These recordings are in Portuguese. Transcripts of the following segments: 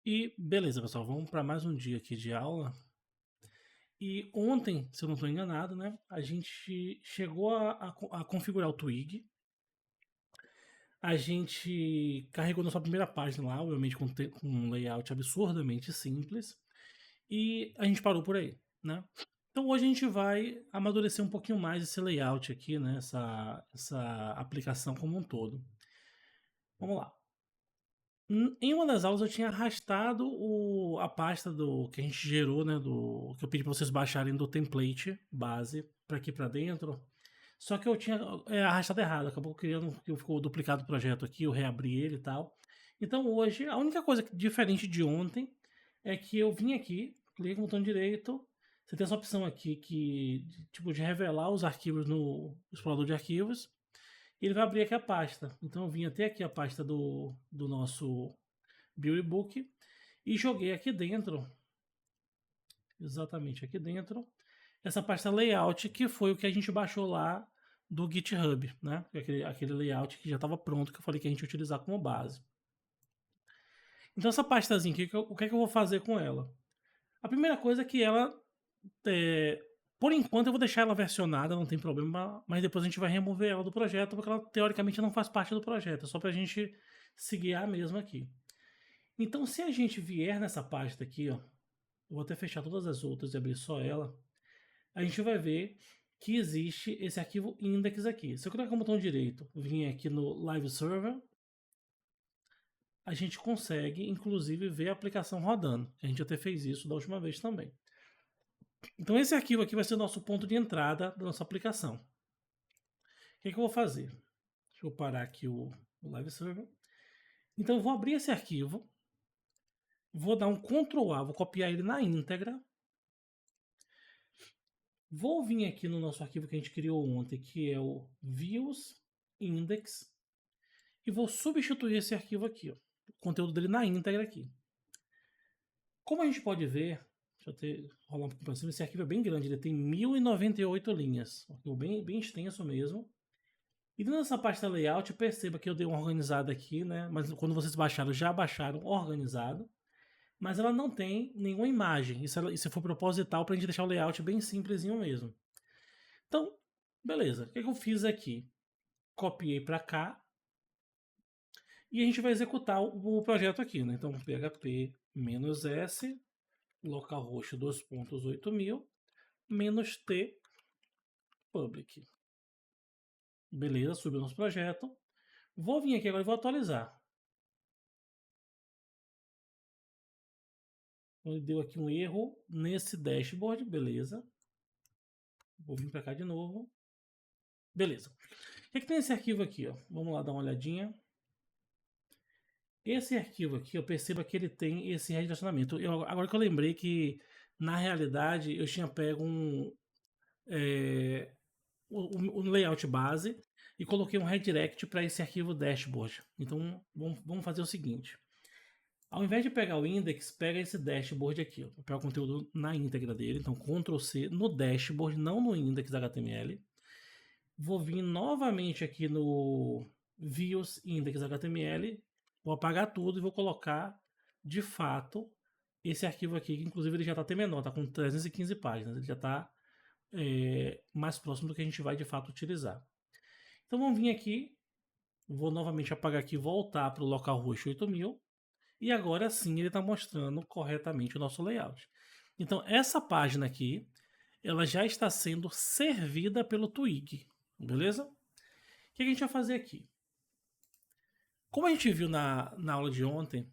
E beleza, pessoal, vamos para mais um dia aqui de aula. E ontem, se eu não estou enganado, né, a gente chegou a configurar o Twig. A gente carregou nossa primeira página lá, obviamente com um layout absurdamente simples. E a gente parou por aí, né? Então hoje a gente vai amadurecer um pouquinho mais esse layout aqui, né? Essa aplicação como um todo. Vamos lá. Em uma das aulas eu tinha arrastado a pasta do que a gente gerou, né, que eu pedi para vocês baixarem do template base para aqui para dentro. Só que eu tinha arrastado errado, acabou criando que ficou duplicado o projeto aqui, eu reabri ele e tal. Então hoje a única coisa diferente de ontem é que eu vim aqui, cliquei com o botão direito, você tem essa opção aqui tipo de revelar os arquivos no explorador de arquivos ele vai abrir aqui a pasta. Então eu vim até aqui a pasta do nosso Build Book e joguei aqui dentro, exatamente aqui dentro, essa pasta layout que foi o que a gente baixou lá do GitHub, né? Aquele layout que já estava pronto que eu falei que a gente ia utilizar como base. Então essa pastazinha aqui, o que é que eu vou fazer com ela? A primeira coisa é que ela, por enquanto eu vou deixar ela versionada, não tem problema, mas depois a gente vai remover ela do projeto porque ela teoricamente não faz parte do projeto, é só para a gente se guiar mesmo aqui. Então se a gente vier nessa pasta aqui, ó, eu vou até fechar todas as outras e abrir só ela, a gente vai ver que existe esse arquivo index aqui. Se eu clicar com o botão direito, vir aqui no Live Server, a gente consegue, inclusive, ver a aplicação rodando. A gente até fez isso da última vez também. Então esse arquivo aqui vai ser o nosso ponto de entrada da nossa aplicação. O que eu vou fazer? Deixa eu parar aqui o Live Server. Então eu vou abrir esse arquivo, vou dar um Ctrl A, vou copiar ele na íntegra. Vou vir aqui no nosso arquivo que a gente criou ontem, que é o views index, e vou substituir esse arquivo aqui, ó, o conteúdo dele na íntegra aqui. Como a gente pode ver, deixa eu rolar um pouquinho para cima, esse arquivo é bem grande, ele tem 1098 linhas, um arquivo bem extenso mesmo. E nessa pasta layout, perceba que eu dei uma organizada aqui, né? Mas quando vocês baixaram, já baixaram organizado. Mas ela não tem nenhuma imagem. Isso foi proposital para a gente deixar o layout bem simplesinho mesmo. Então, beleza. O que eu fiz aqui? Copiei para cá. E a gente vai executar o projeto aqui, né? Então, php-s, localhost 2.8000, -t, public. Beleza, subiu nosso projeto. Vou vir aqui agora e vou atualizar. Deu aqui um erro nesse dashboard, beleza. Vou vir para cá de novo. Beleza. O que tem esse arquivo aqui? Ó? Vamos lá dar uma olhadinha. Esse arquivo aqui, eu percebo que ele tem esse redirecionamento. Agora que eu lembrei que, na realidade, eu tinha pego um layout base e coloquei um redirect para esse arquivo dashboard. Então, vamos fazer o seguinte. Ao invés de pegar o index, pega esse dashboard aqui. Ó. Pega o conteúdo na íntegra dele. Então, Ctrl C no dashboard, não no index HTML. Vou vir novamente aqui no views index HTML. Vou apagar tudo e vou colocar, de fato, esse arquivo aqui. Que inclusive ele já está até menor, está com 315 páginas. Ele já está mais próximo do que a gente vai, de fato, utilizar. Então, vamos vir aqui. Vou novamente apagar aqui e voltar para o localhost 8000. E agora sim ele está mostrando corretamente o nosso layout. Então essa página aqui, ela já está sendo servida pelo Twig, beleza? O que a gente vai fazer aqui? Como a gente viu na aula de ontem,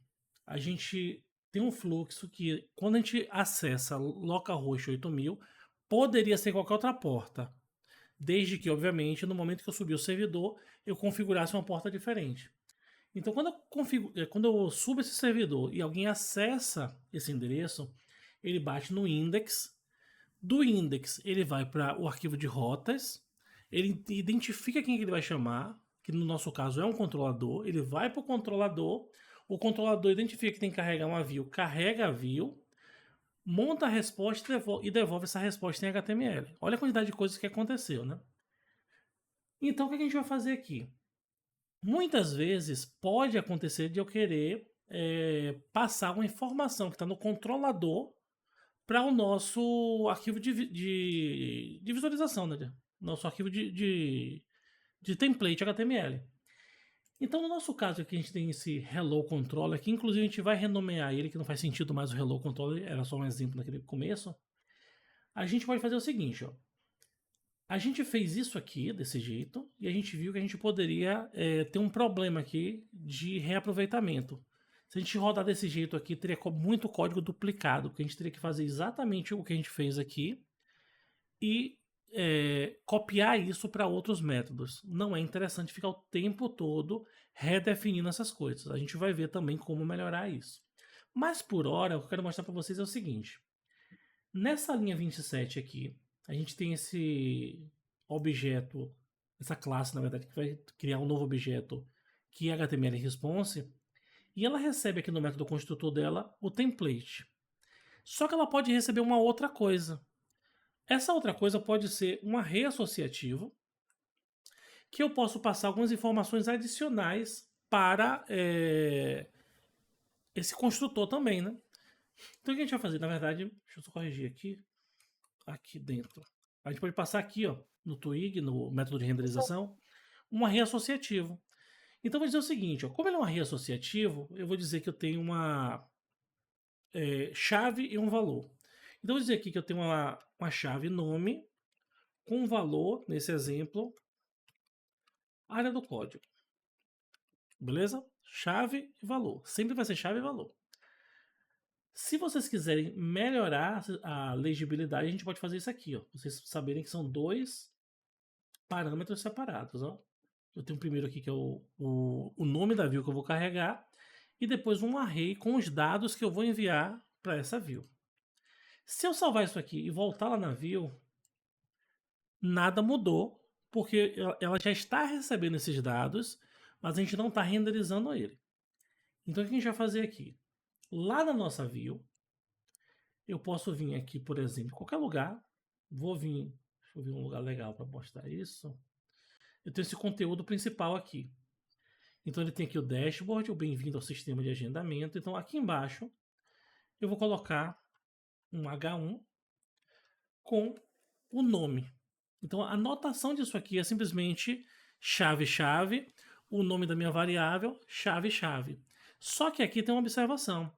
a gente tem um fluxo que quando a gente acessa localhost 8000, poderia ser qualquer outra porta. Desde que, obviamente, no momento que eu subir o servidor, eu configurasse uma porta diferente. Então, quando eu subo esse servidor e alguém acessa esse endereço, ele bate no index. Do index, ele vai para o arquivo de rotas. Ele identifica quem ele vai chamar, que no nosso caso é um controlador. Ele vai para o controlador. O controlador identifica que tem que carregar uma view, carrega a view, monta a resposta e devolve essa resposta em HTML. Olha a quantidade de coisas que aconteceu, né? Então, o que a gente vai fazer aqui? Muitas vezes pode acontecer de eu querer passar uma informação que está no controlador para o nosso arquivo de visualização, né? Nosso arquivo de template HTML. Então, no nosso caso aqui, a gente tem esse Hello Controller, que inclusive a gente vai renomear ele, que não faz sentido mais o Hello Controller, era só um exemplo naquele começo. A gente pode fazer o seguinte, ó. A gente fez isso aqui, desse jeito, e a gente viu que a gente poderia ter um problema aqui de reaproveitamento. Se a gente rodar desse jeito aqui, teria muito código duplicado, porque a gente teria que fazer exatamente o que a gente fez aqui e copiar isso para outros métodos. Não é interessante ficar o tempo todo redefinindo essas coisas. A gente vai ver também como melhorar isso. Mas por hora, o que eu quero mostrar para vocês é o seguinte. Nessa linha 27 aqui, a gente tem esse objeto, essa classe, na verdade, que vai criar um novo objeto que é HTML Response, e ela recebe aqui no método construtor dela o template. Só que ela pode receber uma outra coisa. Essa outra coisa pode ser um array associativo, que eu posso passar algumas informações adicionais para esse construtor também, né? Então o que a gente vai fazer? Na verdade, deixa eu só corrigir aqui dentro. A gente pode passar aqui, ó, no Twig, no método de renderização, um array associativo. Então, vou dizer o seguinte, ó, como ele é um array associativo, eu vou dizer que eu tenho uma chave e um valor. Então, vou dizer aqui que eu tenho uma chave nome com um valor, nesse exemplo, área do código. Beleza? Chave e valor. Sempre vai ser chave e valor. Se vocês quiserem melhorar a legibilidade, a gente pode fazer isso aqui, ó. Vocês saberem que são dois parâmetros separados, ó. Eu tenho o primeiro aqui que é o nome da view que eu vou carregar e depois um array com os dados que eu vou enviar para essa view. Se eu salvar isso aqui e voltar lá na view, nada mudou, porque ela já está recebendo esses dados, mas a gente não está renderizando ele. Então o que a gente vai fazer aqui? Lá na nossa view, eu posso vir aqui, por exemplo, em qualquer lugar. Deixa eu ver um lugar legal para mostrar isso. Eu tenho esse conteúdo principal aqui. Então ele tem aqui o dashboard, o bem-vindo ao sistema de agendamento. Então aqui embaixo eu vou colocar um H1 com o nome. Então a anotação disso aqui é simplesmente chave-chave, o nome da minha variável, chave-chave. Só que aqui tem uma observação.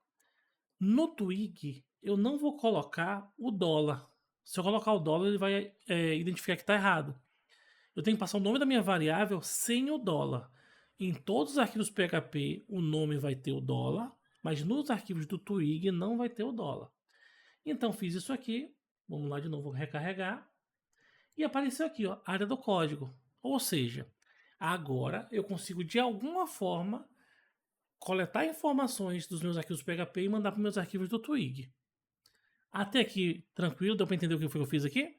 No Twig eu não vou colocar o dólar. Se eu colocar o dólar, ele vai identificar que está errado. Eu tenho que passar o nome da minha variável sem o dólar. Em todos os arquivos PHP, o nome vai ter o dólar, mas nos arquivos do Twig não vai ter o dólar. Então fiz isso aqui, vamos lá de novo recarregar, e apareceu aqui, ó, área do código. Ou seja, agora eu consigo de alguma forma coletar informações dos meus arquivos PHP e mandar para meus arquivos do Twig. Até aqui, tranquilo? Deu para entender o que foi que eu fiz aqui?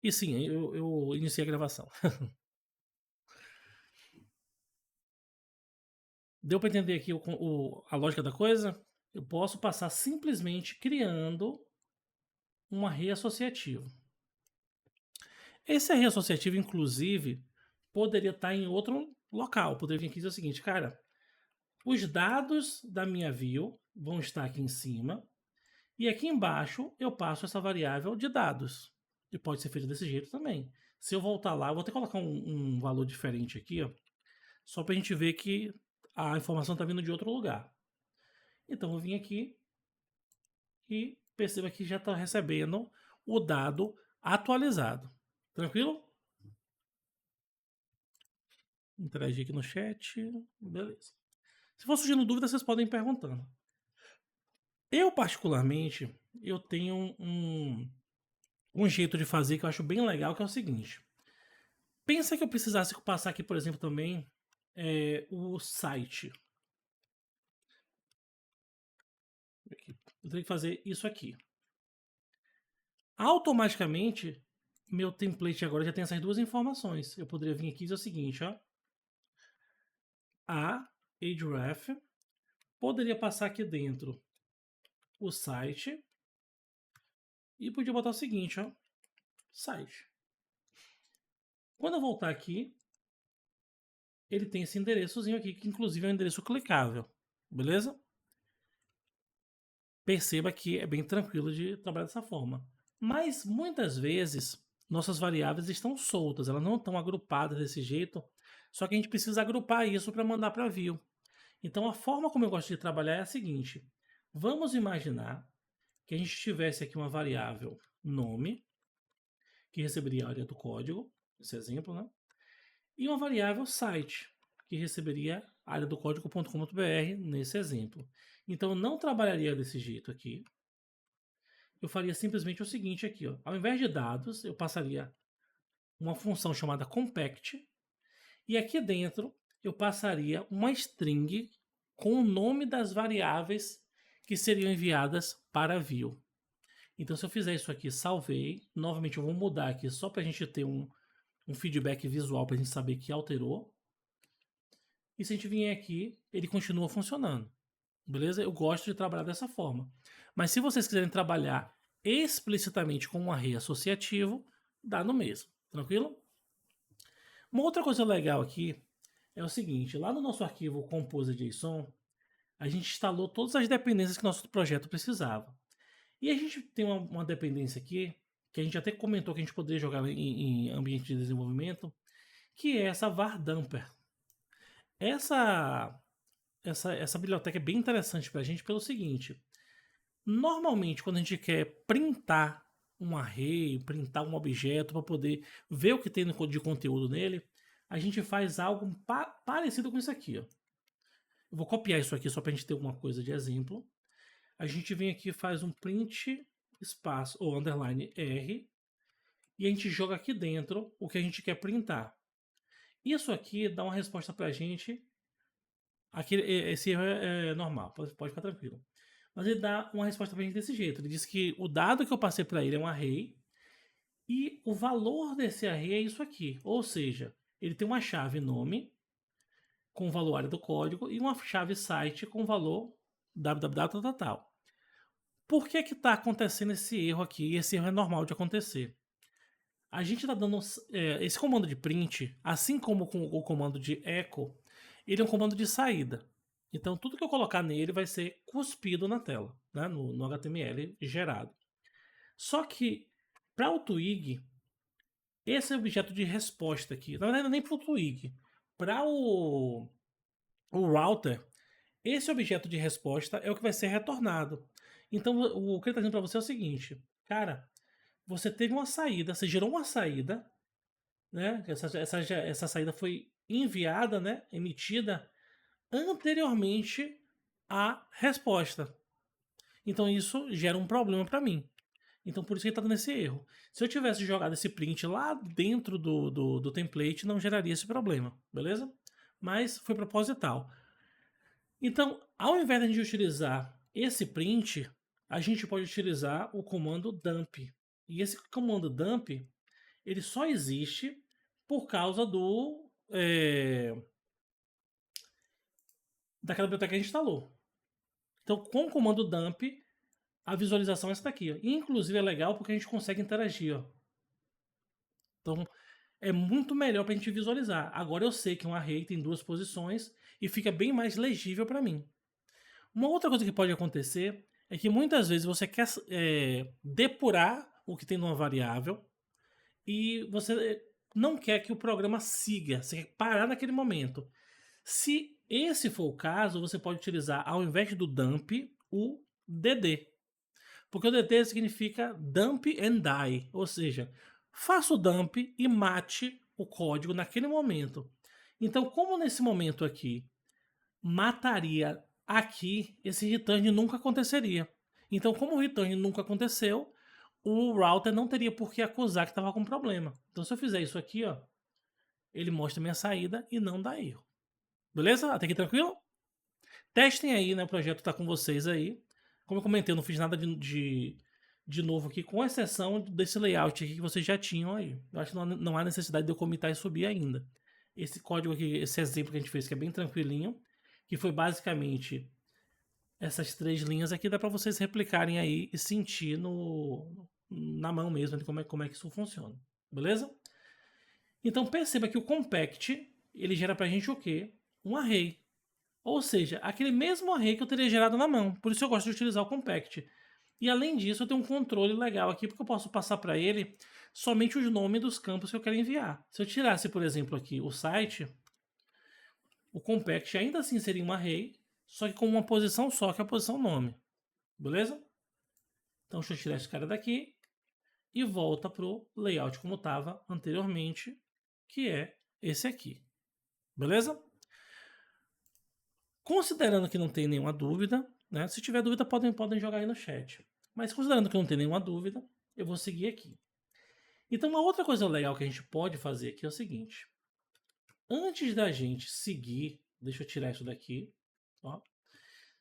E sim, eu iniciei a gravação. Deu para entender aqui a lógica da coisa? Eu posso passar simplesmente criando um array associativo. Esse array associativo, inclusive, poderia estar em outro local. Poderia vir aqui e dizer o seguinte, cara, os dados da minha view vão estar aqui em cima e aqui embaixo eu passo essa variável de dados. E pode ser feito desse jeito também. Se eu voltar lá, eu vou ter que colocar um valor diferente aqui, ó, só para a gente ver que a informação está vindo de outro lugar. Então eu vou vir aqui e perceba que já está recebendo o dado atualizado. Tranquilo? Interagir aqui no chat. Beleza. Se for surgindo dúvida, vocês podem ir perguntando. Eu, particularmente, eu tenho um jeito de fazer que eu acho bem legal, que é o seguinte. Pensa que eu precisasse passar aqui, por exemplo, também o site. Eu tenho que fazer isso aqui. Automaticamente, meu template agora já tem essas duas informações. Eu poderia vir aqui e dizer o seguinte, ó. A href poderia passar aqui dentro o site e podia botar o seguinte, ó, site. Quando eu voltar aqui, ele tem esse endereçozinho aqui, que inclusive é um endereço clicável, beleza? Perceba que é bem tranquilo de trabalhar dessa forma. Mas muitas vezes nossas variáveis estão soltas, elas não estão agrupadas desse jeito, só que a gente precisa agrupar isso para mandar para a view. Então a forma como eu gosto de trabalhar é a seguinte: vamos imaginar que a gente tivesse aqui uma variável nome, que receberia a área do código, esse exemplo, né? E uma variável site, que receberia a área do código.com.br nesse exemplo. Então eu não trabalharia desse jeito aqui. Eu faria simplesmente o seguinte aqui, ó. Ao invés de dados, eu passaria uma função chamada compact, e aqui dentro eu passaria uma string com o nome das variáveis que seriam enviadas para a view. Então, se eu fizer isso aqui, salvei. Novamente, eu vou mudar aqui só para a gente ter um feedback visual, para a gente saber que alterou. E se a gente vier aqui, ele continua funcionando. Beleza? Eu gosto de trabalhar dessa forma. Mas se vocês quiserem trabalhar explicitamente com um array associativo, dá no mesmo. Tranquilo? Uma outra coisa legal aqui é o seguinte: lá no nosso arquivo compose.json, a gente instalou todas as dependências que nosso projeto precisava. E a gente tem uma dependência aqui, que a gente até comentou que a gente poderia jogar em ambiente de desenvolvimento, que é essa var_dumper. Essa biblioteca é bem interessante para a gente pelo seguinte: normalmente quando a gente quer printar um array, printar um objeto para poder ver o que tem de conteúdo nele, a gente faz algo parecido com isso aqui. Ó. Eu vou copiar isso aqui só para a gente ter alguma coisa de exemplo. A gente vem aqui e faz um print espaço ou underline R e a gente joga aqui dentro o que a gente quer printar. Isso aqui dá uma resposta para a gente. Aqui, esse erro é normal, pode ficar tranquilo. Mas ele dá uma resposta para a gente desse jeito. Ele diz que o dado que eu passei para ele é um array e o valor desse array é isso aqui. Ou seja, ele tem uma chave nome com o valor área do código e uma chave site com o valor www tal. Por que está acontecendo esse erro aqui? E esse erro é normal de acontecer. A gente está dando esse comando de print, assim como com o comando de echo, ele é um comando de saída. Então tudo que eu colocar nele vai ser cuspido na tela, né, no HTML gerado. Só que para o Twig, esse objeto de resposta aqui, na verdade nem para o Twig, para o router, esse objeto de resposta é o que vai ser retornado. Então o que ele está dizendo para você é o seguinte: cara, você teve uma saída, você gerou uma saída, né? Essa saída foi enviada, né? Emitida anteriormente à resposta. Então isso gera um problema para mim. Então por isso que ele está dando esse erro. Se eu tivesse jogado esse print lá dentro do template, não geraria esse problema, beleza? Mas foi proposital. Então, ao invés de a gente utilizar esse print, a gente pode utilizar o comando dump. E esse comando dump, ele só existe por causa daquela biblioteca que a gente instalou. Então, com o comando dump, a visualização é essa daqui. Ó. E, inclusive é legal porque a gente consegue interagir. Ó. Então, é muito melhor para a gente visualizar. Agora eu sei que um array tem duas posições e fica bem mais legível para mim. Uma outra coisa que pode acontecer é que muitas vezes você quer depurar o que tem numa variável e você não quer que o programa siga, você quer parar naquele momento. Se esse for o caso, você pode utilizar, ao invés do dump, o dd. Porque o dd significa dump and die, ou seja, faça o dump e mate o código naquele momento. Então, como nesse momento aqui mataria aqui, esse return nunca aconteceria. Então, como o return nunca aconteceu, o router não teria por que acusar que estava com problema. Então, se eu fizer isso aqui, ó, ele mostra minha saída e não dá erro. Beleza? Até aqui tranquilo? Testem aí, né? O projeto está com vocês aí. Como eu comentei, eu não fiz nada de novo aqui, com exceção desse layout aqui que vocês já tinham aí. Eu acho que não há necessidade de eu comitar e subir ainda. Esse código aqui, esse exemplo que a gente fez, que é bem tranquilinho, que foi basicamente essas 3 linhas aqui, dá para vocês replicarem aí e sentir na mão mesmo de como é que isso funciona. Beleza? Então perceba que o compact, ele gera pra gente o quê? Um array. Ou seja, aquele mesmo array que eu teria gerado na mão. Por isso eu gosto de utilizar o compact. E além disso, eu tenho um controle legal aqui, porque eu posso passar para ele somente os nomes dos campos que eu quero enviar. Se eu tirasse, por exemplo, aqui o site, o compact ainda assim seria um array, só que com uma posição só, que é a posição nome. Beleza? Então deixa eu tirar esse cara daqui e volta para o layout como estava anteriormente, que é esse aqui. Beleza? Considerando que não tem nenhuma dúvida, né? Se tiver dúvida, podem jogar aí no chat. Mas considerando que não tem nenhuma dúvida, eu vou seguir aqui. Então, uma outra coisa legal que a gente pode fazer aqui é o seguinte. Antes da gente seguir, deixa eu tirar isso daqui. Ó.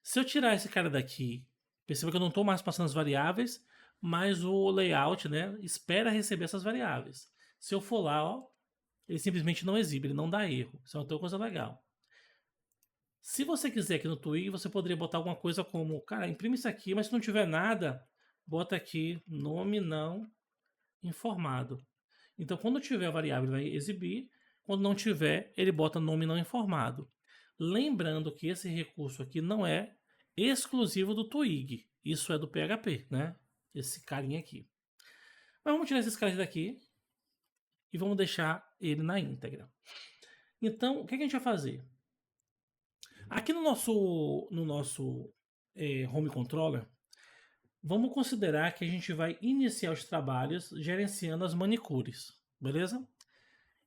Se eu tirar esse cara daqui, perceba que eu não estou mais passando as variáveis, mas o layout, né, espera receber essas variáveis. Se eu for lá, ó, ele simplesmente não exibe, ele não dá erro. Isso é outra coisa legal. Se você quiser aqui no Twig, você poderia botar alguma coisa como, cara, imprime isso aqui, mas se não tiver nada, bota aqui nome não informado. Então, quando tiver a variável, ele vai exibir. Quando não tiver, ele bota nome não informado. Lembrando que esse recurso aqui não é exclusivo do Twig. Isso é do PHP, né? Esse carinha aqui. Mas vamos tirar esses caras daqui e vamos deixar ele na íntegra. Então, o que a gente vai fazer? Aqui no nosso home controller, vamos considerar que a gente vai iniciar os trabalhos gerenciando as manicures, beleza?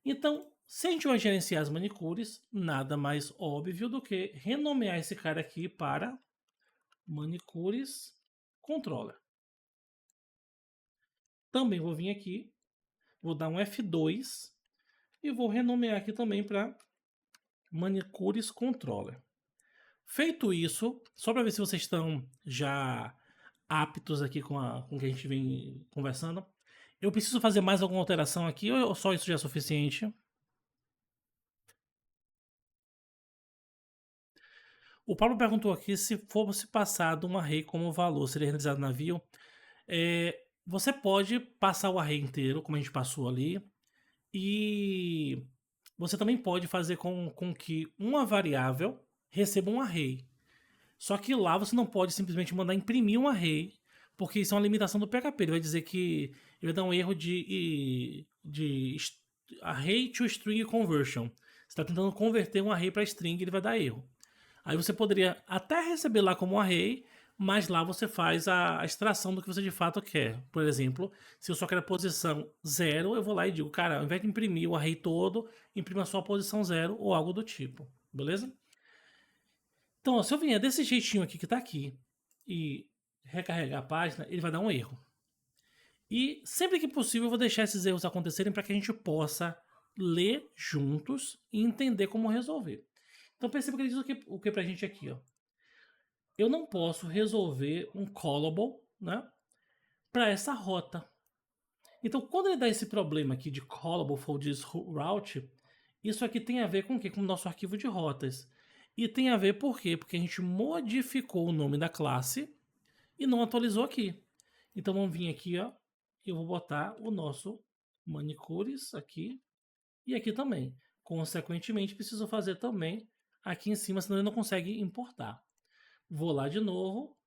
Então, se a gente vai gerenciar as manicures, nada mais óbvio do que renomear esse cara aqui para manicures controller. Também vou vir aqui, vou dar um F2 e vou renomear aqui também para manicures controller. Feito isso, só para ver se vocês estão já aptos aqui com o que a gente vem conversando, eu preciso fazer mais alguma alteração aqui ou só isso já é suficiente? O Paulo perguntou aqui se fosse passado um array como valor, seria realizado na view. Você pode passar o array inteiro, como a gente passou ali, e você também pode fazer com que uma variável receba um array. Só que lá você não pode simplesmente mandar imprimir um array, porque isso é uma limitação do PHP. Ele vai dizer que ele vai dar um erro de array to string conversion. Você está tentando converter um array para string, ele vai dar erro. Aí você poderia até receber lá como um array, mas lá você faz a extração do que você de fato quer. Por exemplo, se eu só quero a posição 0, eu vou lá e digo, cara, ao invés de imprimir o array todo, imprima só a posição 0 ou algo do tipo, beleza? Então, ó, se eu vier desse jeitinho aqui que está aqui e recarregar a página, ele vai dar um erro. E sempre que possível eu vou deixar esses erros acontecerem para que a gente possa ler juntos e entender como resolver. Então perceba que ele diz o que pra gente aqui, ó. Eu não posso resolver um callable, né, para essa rota. Então quando ele dá esse problema aqui de callable for this route, isso aqui tem a ver com o quê? Com o nosso arquivo de rotas. E tem a ver por quê? Porque a gente modificou o nome da classe e não atualizou aqui. Então vamos vir aqui, ó, eu vou botar o nosso manicures aqui e aqui também. Consequentemente, preciso fazer também aqui em cima, senão ele não consegue importar. Vou lá de novo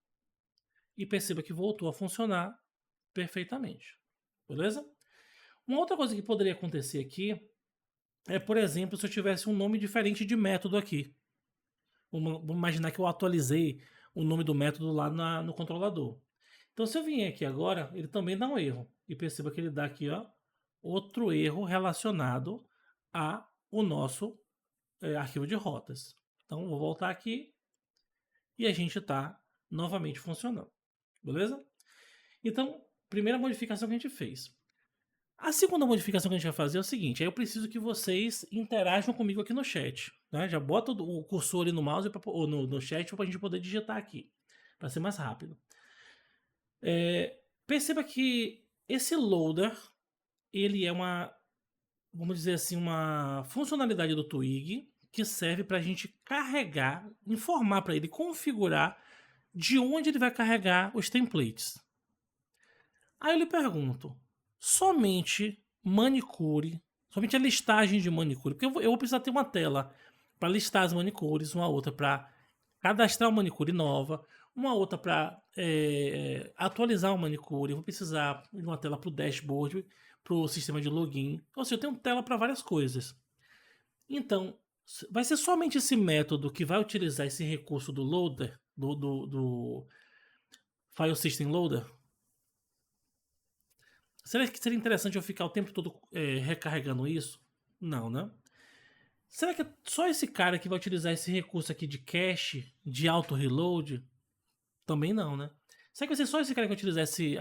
e perceba que voltou a funcionar perfeitamente. Beleza? Uma outra coisa que poderia acontecer aqui é, por exemplo, se eu tivesse um nome diferente de método aqui. Vamos imaginar que eu atualizei o nome do método lá no controlador. Então, se eu vier aqui agora, ele também dá um erro. E perceba que ele dá aqui, ó, outro erro relacionado a o nosso arquivo de rotas. Então, vou voltar aqui e a gente está novamente funcionando. Beleza? Então, primeira modificação que a gente fez. A segunda modificação que a gente vai fazer é o seguinte, aí eu preciso que vocês interajam comigo aqui no chat. Né? Já bota o cursor ali no mouse ou no chat para a gente poder digitar aqui, para ser mais rápido. Perceba que esse loader, ele é uma, vamos dizer assim, uma funcionalidade do Twig que serve para a gente carregar, informar para ele, configurar de onde ele vai carregar os templates. Aí eu lhe pergunto, somente manicure, somente a listagem de manicure, porque eu vou precisar ter uma tela para listar as manicures, uma outra para cadastrar uma manicure nova, uma outra para atualizar uma manicure, eu vou precisar de uma tela para o dashboard, para o sistema de login, ou seja, eu tenho tela para várias coisas. Então, vai ser somente esse método que vai utilizar esse recurso do loader, do File System Loader? Será que seria interessante eu ficar o tempo todo recarregando isso? Não, né? Será que é só esse cara que vai utilizar esse recurso aqui de cache, de auto-reload? Também não, né? Será que vai ser só esse cara que vai utilizar esse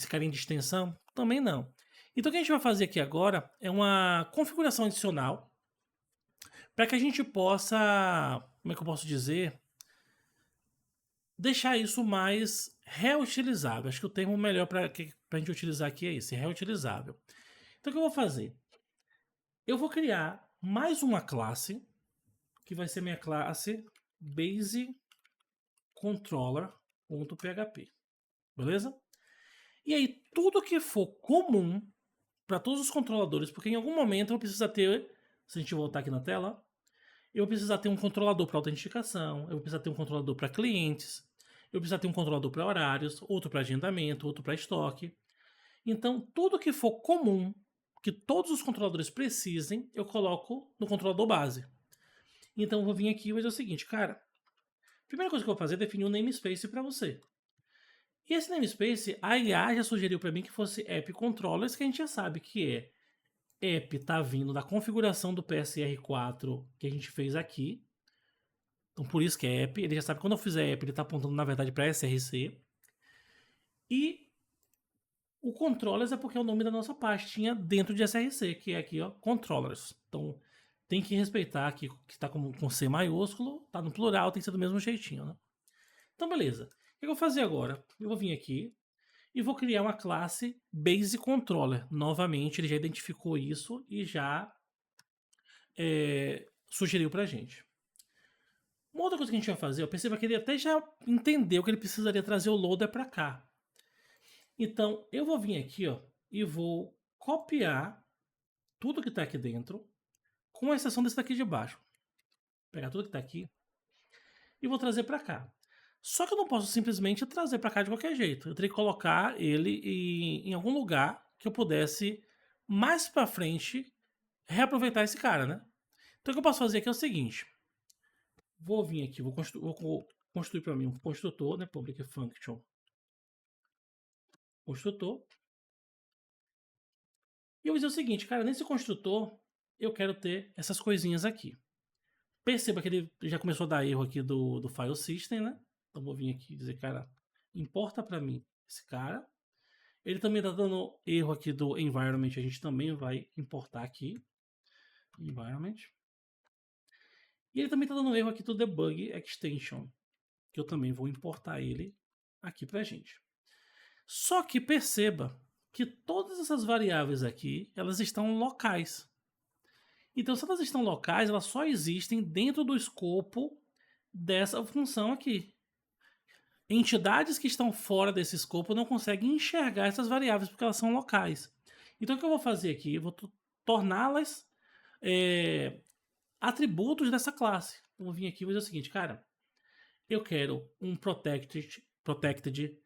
carinha de extensão? Também não. Então o que a gente vai fazer aqui agora é uma configuração adicional para que a gente possa, como é que eu posso dizer, deixar isso mais reutilizável. Acho que o termo melhor para a gente utilizar aqui é esse, reutilizável. Então o que eu vou fazer? Eu vou criar mais uma classe, que vai ser minha classe baseController.php. Beleza? E aí, tudo que for comum para todos os controladores, porque em algum momento eu preciso ter, se a gente voltar aqui na tela, eu vou precisar ter um controlador para autenticação, eu vou precisar ter um controlador para clientes, eu vou precisar ter um controlador para horários, outro para agendamento, outro para estoque. Então, tudo que for comum, que todos os controladores precisem, eu coloco no controlador base. Então, eu vou vir aqui e vou dizer o seguinte, cara, a primeira coisa que eu vou fazer é definir um namespace para você. E esse namespace, a IA já sugeriu para mim que fosse app controllers, que a gente já sabe que app está vindo da configuração do PSR4 que a gente fez aqui. Então, por isso que é app. Ele já sabe que quando eu fizer app, ele está apontando, na verdade, para SRC. E o controllers é porque é o nome da nossa pastinha dentro de SRC, que é aqui, ó, controllers. Então, tem que respeitar aqui que está com C maiúsculo, está no plural, tem que ser do mesmo jeitinho, né? Então, beleza. O que eu vou fazer agora? Eu vou vir aqui e vou criar uma classe baseController. Novamente, ele já identificou isso e já sugeriu pra gente. Uma outra coisa que a gente vai fazer, eu percebo que ele até já entendeu que ele precisaria trazer o loader para cá. Então, eu vou vir aqui, ó, e vou copiar tudo que está aqui dentro, com exceção desse daqui de baixo. Vou pegar tudo que está aqui e vou trazer para cá. Só que eu não posso simplesmente trazer para cá de qualquer jeito. Eu teria que colocar ele em algum lugar que eu pudesse, mais para frente, reaproveitar esse cara, né? Então o que eu posso fazer aqui é o seguinte. Vou vir aqui, vou construir para mim um construtor, né? Public function construtor. E eu vou dizer o seguinte, cara, nesse construtor eu quero ter essas coisinhas aqui. Perceba que ele já começou a dar erro aqui do file system, né? Então vou vir aqui e dizer, cara, importa para mim esse cara. Ele também está dando erro aqui do environment, a gente também vai importar aqui. Environment. E ele também está dando erro aqui do debug extension, que eu também vou importar ele aqui pra gente. Só que perceba que todas essas variáveis aqui, elas estão locais. Então, se elas estão locais, elas só existem dentro do escopo dessa função aqui. Entidades que estão fora desse escopo não conseguem enxergar essas variáveis porque elas são locais. Então, o que eu vou fazer aqui? Eu vou torná-las atributos dessa classe. Então, eu vou vir aqui e vou dizer o seguinte, cara, eu quero um protected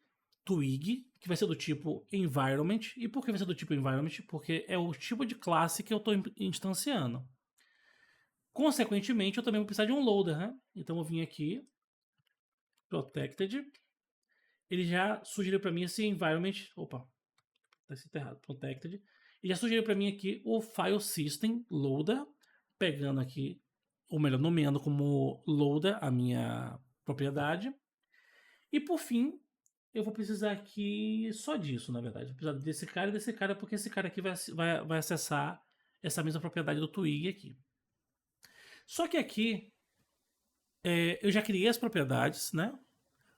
twig, que vai ser do tipo environment. E por que vai ser do tipo environment? Porque é o tipo de classe que eu estou instanciando. Consequentemente, eu também vou precisar de um loader, né? Então, eu vou vir aqui, protected. Ele já sugeriu para mim esse environment. Opa, tá escrito errado. Protected. Ele já sugeriu para mim aqui o file system loader, pegando aqui, ou melhor, nomeando como loader a minha propriedade. E por fim, eu vou precisar aqui só disso, na verdade. Vou precisar desse cara e desse cara, porque esse cara aqui vai acessar essa mesma propriedade do twig aqui. Só que aqui eu já criei as propriedades, né?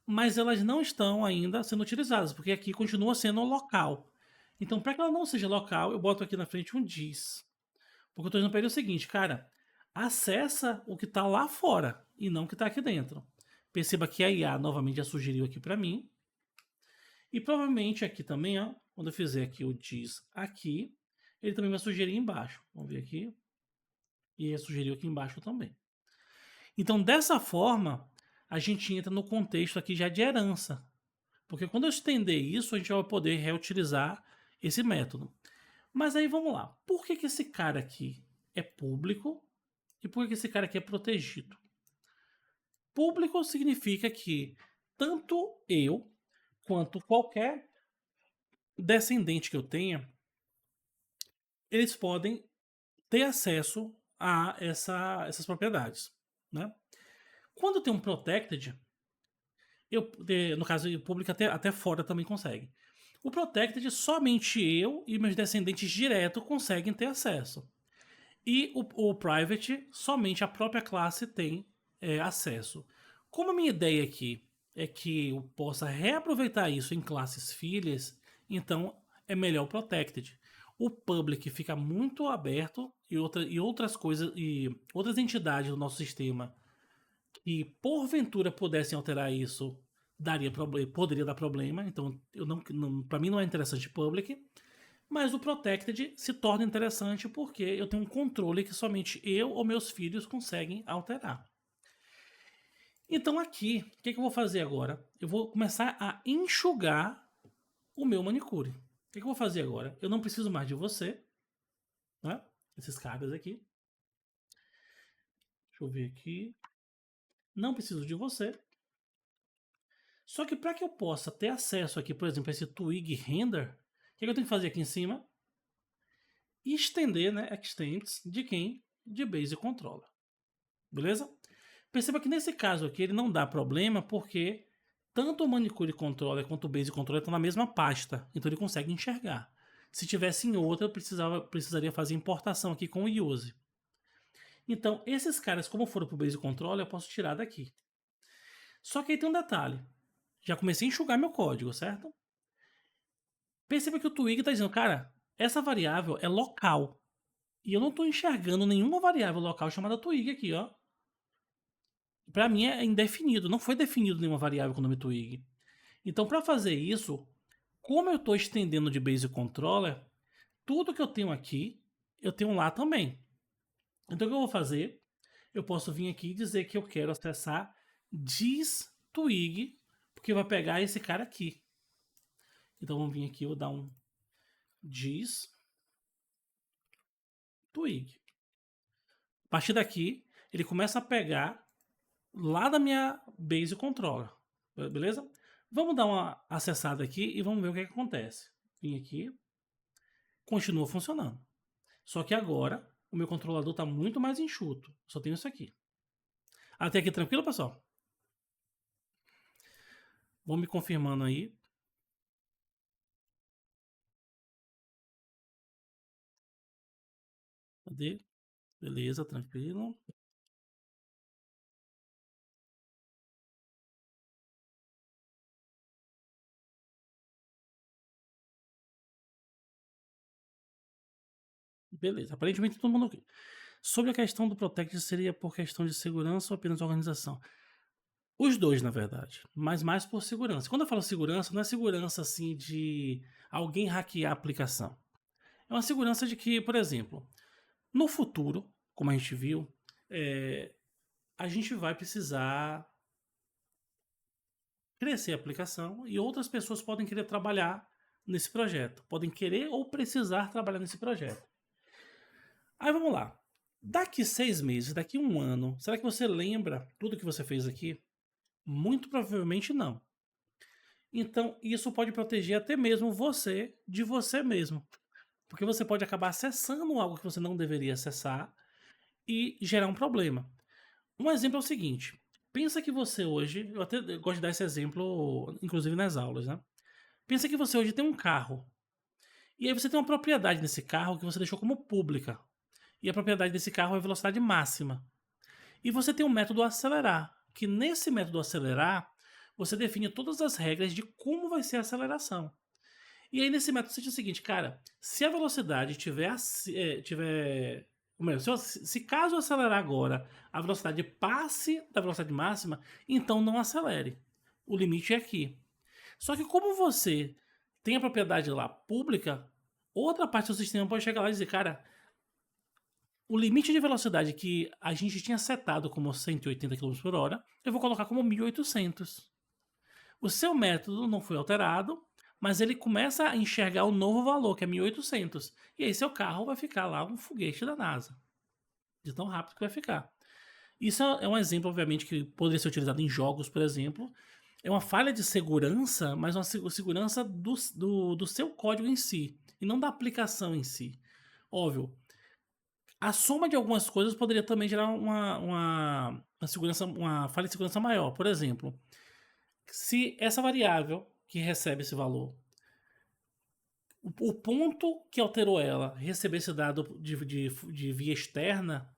Mas elas não estão ainda sendo utilizadas, porque aqui continua sendo local. Então, para que ela não seja local, eu boto aqui na frente um diz. Porque eu estou dizendo para ele o seguinte, cara, acessa o que está lá fora e não o que está aqui dentro. Perceba que a IA novamente já sugeriu aqui para mim. E provavelmente aqui também, ó, quando eu fizer aqui o diz aqui, ele também vai sugerir embaixo. Vamos ver aqui. E ele sugeriu aqui embaixo também. Então, dessa forma, a gente entra no contexto aqui já de herança. Porque quando eu estender isso, a gente vai poder reutilizar esse método. Mas aí vamos lá. Por que esse cara aqui é público e por que esse cara aqui é protegido? Público significa que tanto eu quanto qualquer descendente que eu tenha, eles podem ter acesso a essas propriedades, né? Quando tem um protected, no caso o público até fora também consegue. O protected somente eu e meus descendentes direto conseguem ter acesso. E o private somente a própria classe tem acesso. Como a minha ideia aqui é que eu possa reaproveitar isso em classes filhas, então é melhor o protected. O public fica muito aberto e outras coisas e outras entidades do nosso sistema que porventura pudessem alterar isso poderia dar problema. Então para mim não é interessante public. Mas o Protected se torna interessante porque eu tenho um controle que somente eu ou meus filhos conseguem alterar. Então aqui, o que eu vou fazer agora? Eu vou começar a enxugar o meu manicure. O que eu vou fazer agora? Eu não preciso mais de você, né? Esses caras aqui. Deixa eu ver aqui. Não preciso de você. Só que para que eu possa ter acesso aqui, por exemplo, a esse Twig Render, o que eu tenho que fazer aqui em cima? Estender, né, extents de quem? De Base Controller. Beleza? Perceba que nesse caso aqui ele não dá problema porque tanto o Manicure Controller quanto o Base Controller estão na mesma pasta, então ele consegue enxergar. Se tivesse em outra, eu precisaria fazer importação aqui com o Use. Então, esses caras, como foram para o Base Controller, eu posso tirar daqui. Só que aí tem um detalhe. Já comecei a enxugar meu código, certo? Perceba que o Twig está dizendo, cara, essa variável é local. E eu não estou enxergando nenhuma variável local chamada Twig aqui, ó. Para mim é indefinido, não foi definido nenhuma variável com o nome Twig. Então, para fazer isso, como eu estou estendendo de Base Controller, tudo que eu tenho aqui, eu tenho lá também. Então, o que eu vou fazer? Eu posso vir aqui e dizer que eu quero acessar dis_twig, porque vai pegar esse cara aqui. Então, vamos vir aqui, eu vou dar um dis_twig. A partir daqui, ele começa a pegar lá da minha Base Controller, beleza? Vamos dar uma acessada aqui e vamos ver o que acontece. Vim aqui, continua funcionando. Só que agora o meu controlador está muito mais enxuto. Só tenho isso aqui. Até aqui tranquilo, pessoal? Vão me confirmando aí. Cadê? Beleza, tranquilo. Beleza, aparentemente todo mundo ok. Sobre a questão do Protect, seria por questão de segurança ou apenas organização? Os dois, na verdade, mas mais por segurança. Quando eu falo segurança, não é segurança assim de alguém hackear a aplicação. É uma segurança de que, por exemplo, no futuro, como a gente viu, a gente vai precisar crescer a aplicação e outras pessoas podem querer trabalhar nesse projeto. Podem querer ou precisar trabalhar nesse projeto. Aí vamos lá. Daqui 6 meses, daqui 1 ano, será que você lembra tudo que você fez aqui? Muito provavelmente não. Então, isso pode proteger até mesmo você de você mesmo. Porque você pode acabar acessando algo que você não deveria acessar e gerar um problema. Um exemplo é o seguinte: pensa que você hoje, eu até gosto de dar esse exemplo, inclusive nas aulas, né? Pensa que você hoje tem um carro. E aí você tem uma propriedade nesse carro que você deixou como pública. E a propriedade desse carro é a velocidade máxima. E você tem um método acelerar, que nesse método acelerar, você define todas as regras de como vai ser a aceleração. E aí nesse método você diz o seguinte, cara, se a velocidade tiver se caso acelerar agora, a velocidade passe da velocidade máxima, então não acelere. O limite é aqui. Só que como você tem a propriedade lá pública, outra parte do sistema pode chegar lá e dizer, cara, o limite de velocidade que a gente tinha setado como 180 km por hora, eu vou colocar como 1800. O seu método não foi alterado, mas ele começa a enxergar o novo valor, que é 1800. E aí seu carro vai ficar lá um foguete da NASA. De tão rápido que vai ficar. Isso é um exemplo, obviamente, que poderia ser utilizado em jogos, por exemplo. É uma falha de segurança, mas uma segurança do seu código em si, e não da aplicação em si. Óbvio, a soma de algumas coisas poderia também gerar uma falha de segurança maior. Por exemplo, se essa variável que recebe esse valor, o ponto que alterou ela receber esse dado de via externa,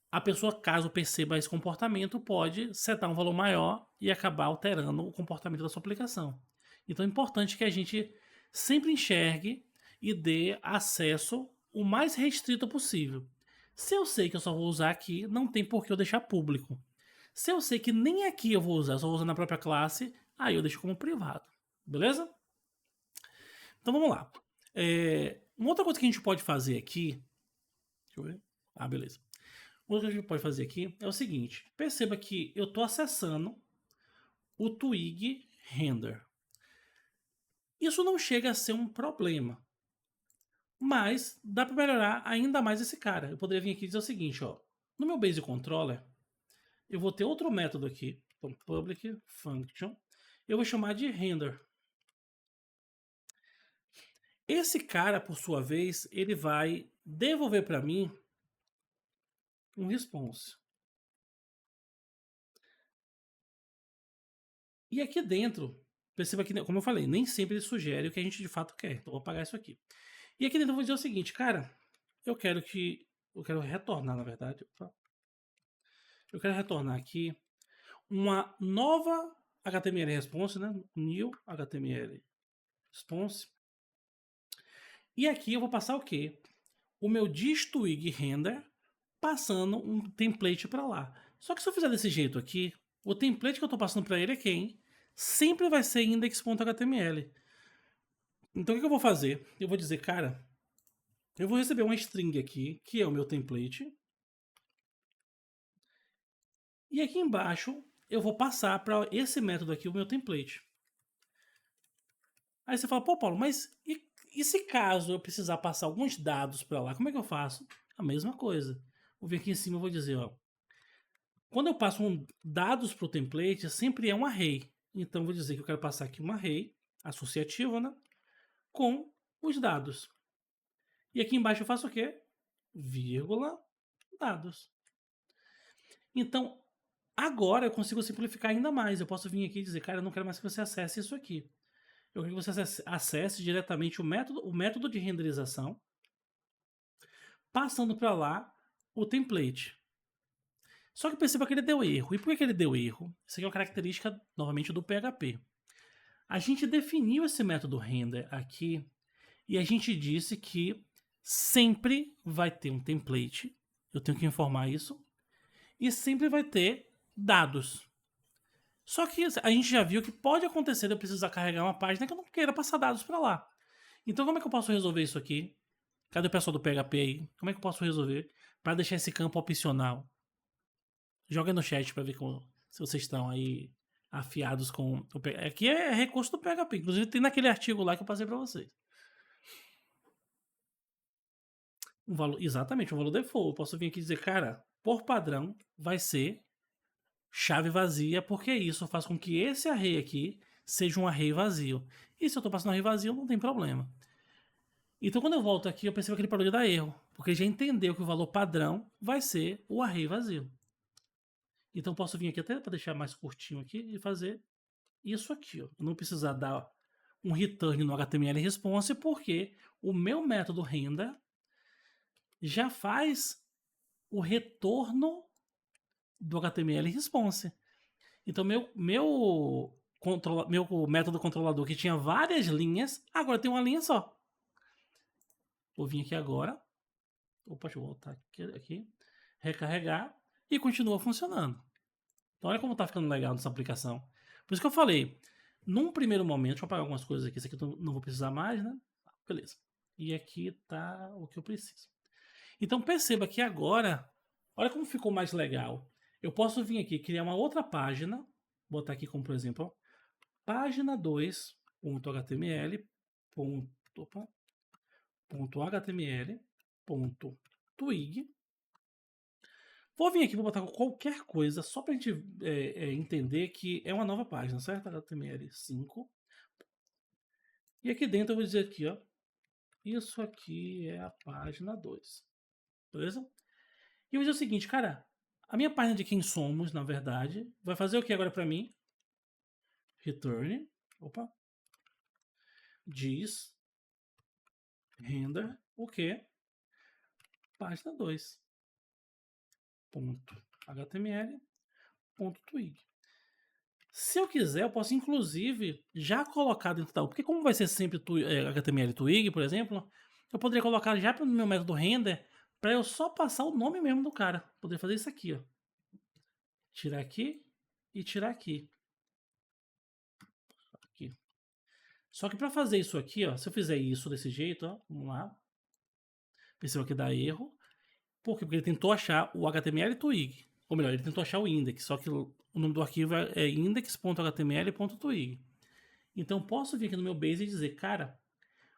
a pessoa, caso perceba esse comportamento, pode setar um valor maior e acabar alterando o comportamento da sua aplicação. Então é importante que a gente sempre enxergue e dê acesso o mais restrito possível. Se eu sei que eu só vou usar aqui, não tem por que eu deixar público. Se eu sei que nem aqui eu vou usar, eu só vou usar na própria classe, aí eu deixo como privado. Beleza? Então vamos lá. Uma outra coisa que a gente pode fazer aqui. Deixa eu ver. Ah, beleza. Outra coisa que a gente pode fazer aqui é o seguinte. Perceba que eu estou acessando o Twig Render. Isso não chega a ser um problema. Mas dá para melhorar ainda mais esse cara. Eu poderia vir aqui e dizer o seguinte, ó. No meu Basic Controller, eu vou ter outro método aqui. Então, public function. Eu vou chamar de render. Esse cara, por sua vez, ele vai devolver para mim um response. E aqui dentro, perceba que, como eu falei, nem sempre ele sugere o que a gente de fato quer. Então, vou apagar isso aqui. E aqui dentro eu vou dizer o seguinte, cara, eu quero retornar, na verdade. Eu quero retornar aqui uma nova HTML response, né? New HTML response. E aqui eu vou passar o quê? O meu distwig render passando um template para lá. Só que se eu fizer desse jeito aqui, o template que eu estou passando para ele é quem? Sempre vai ser index.html. Então o que eu vou fazer? Eu vou dizer, cara, eu vou receber uma string aqui, que é o meu template. E aqui embaixo eu vou passar para esse método aqui o meu template. Aí você fala, pô, Paulo, mas e se caso eu precisar passar alguns dados para lá, como é que eu faço? A mesma coisa. Vou vir aqui em cima e vou dizer, ó. Quando eu passo dados para o template, sempre é um array. Então vou dizer que eu quero passar aqui um array associativo, né? Com os dados. E aqui embaixo eu faço o quê? Vírgula, dados. Então, agora eu consigo simplificar ainda mais. Eu posso vir aqui e dizer, cara, eu não quero mais que você acesse isso aqui. Eu quero que você acesse diretamente o método de renderização, passando para lá o template. Só que perceba que ele deu erro. E por que ele deu erro? Isso aqui é uma característica, novamente, do PHP. A gente definiu esse método render aqui e a gente disse que sempre vai ter um template. Eu tenho que informar isso. E sempre vai ter dados. Só que a gente já viu que pode acontecer de eu precisar carregar uma página que eu não queira passar dados para lá. Então como é que eu posso resolver isso aqui? Cadê o pessoal do PHP aí? Como é que eu posso resolver para deixar esse campo opcional? Joga no chat para ver se vocês estão aí afiados com o PHP. Aqui é recurso do PHP. Inclusive tem naquele artigo lá que eu passei para vocês. Exatamente, um valor default. Eu posso vir aqui e dizer, cara, por padrão vai ser chave vazia, porque isso faz com que esse array aqui seja um array vazio. E se eu estou passando array vazio, não tem problema. Então, quando eu volto aqui, eu percebo que ele parou de dar erro, porque ele já entendeu que o valor padrão vai ser o array vazio. Então, posso vir aqui até para deixar mais curtinho aqui e fazer isso aqui. Ó. Não precisar dar um return no HTML response, porque o meu método render já faz o retorno do HTML response. Então, meu método controlador que tinha várias linhas, agora tem uma linha só. Vou vir aqui agora. Opa, deixa eu voltar aqui. Recarregar e continua funcionando. Então, olha como está ficando legal nessa aplicação. Por isso que eu falei, num primeiro momento, deixa eu apagar algumas coisas aqui. Isso aqui eu não vou precisar mais, né? Beleza. E aqui está o que eu preciso. Então perceba que agora, olha como ficou mais legal. Eu posso vir aqui criar uma outra página, botar aqui como por exemplo, página 2.html, .html.twig. Vou vir aqui, vou botar qualquer coisa, só para a gente entender que é uma nova página, certo? HTML5. E aqui dentro eu vou dizer aqui, ó, isso aqui é a página 2. Beleza? E eu vou dizer o seguinte, cara, a minha página de quem somos, na verdade, vai fazer o que agora para mim? Return, opa, diz, render, o que? Página 2. .html.twig. Se eu quiser, eu posso inclusive já colocar dentro da... Porque como vai ser sempre HTML Twig, por exemplo, eu poderia colocar já no meu método render para eu só passar o nome mesmo do cara. Poderia fazer isso aqui, ó. Tirar aqui e tirar aqui. Aqui. Só que para fazer isso aqui, ó, se eu fizer isso desse jeito, ó, vamos lá. Perceba que dá erro. Por quê? Porque ele tentou achar o HTML Twig. Ou melhor, ele tentou achar o index, só que o nome do arquivo é index.html.twig. Então posso vir aqui no meu base e dizer, cara,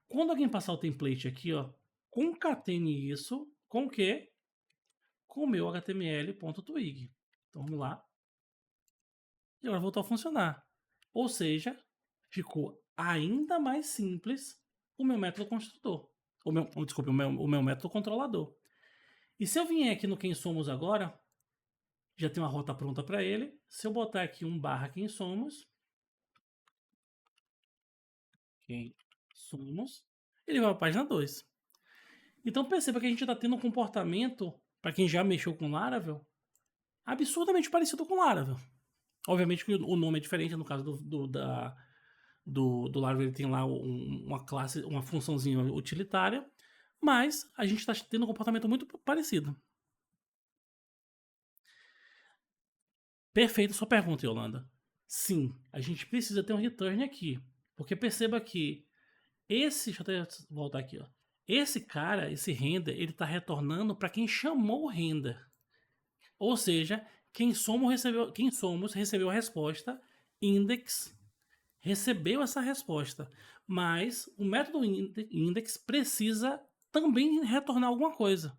quando alguém passar o template aqui, ó, concatene isso com o quê? Com o meu html.twig. Então vamos lá. E agora voltou a funcionar. Ou seja, ficou ainda mais simples o meu método construtor. Desculpe, o meu método controlador. E se eu vier aqui no quem somos agora, já tem uma rota pronta para ele. Se eu botar aqui um barra quem somos, ele vai para a página 2. Então perceba que a gente está tendo um comportamento, para quem já mexeu com Laravel, absurdamente parecido com Laravel. Obviamente que o nome é diferente, no caso do Laravel ele tem lá uma classe, uma funçãozinha utilitária, mas a gente está tendo um comportamento muito parecido. Perfeito sua pergunta, Yolanda. Sim, a gente precisa ter um return aqui, porque perceba que deixa eu até voltar aqui, ó. Esse cara, esse render, ele está retornando para quem chamou o render. Ou seja, quem somos recebeu a resposta, index recebeu essa resposta, mas o método index precisa também retornar alguma coisa.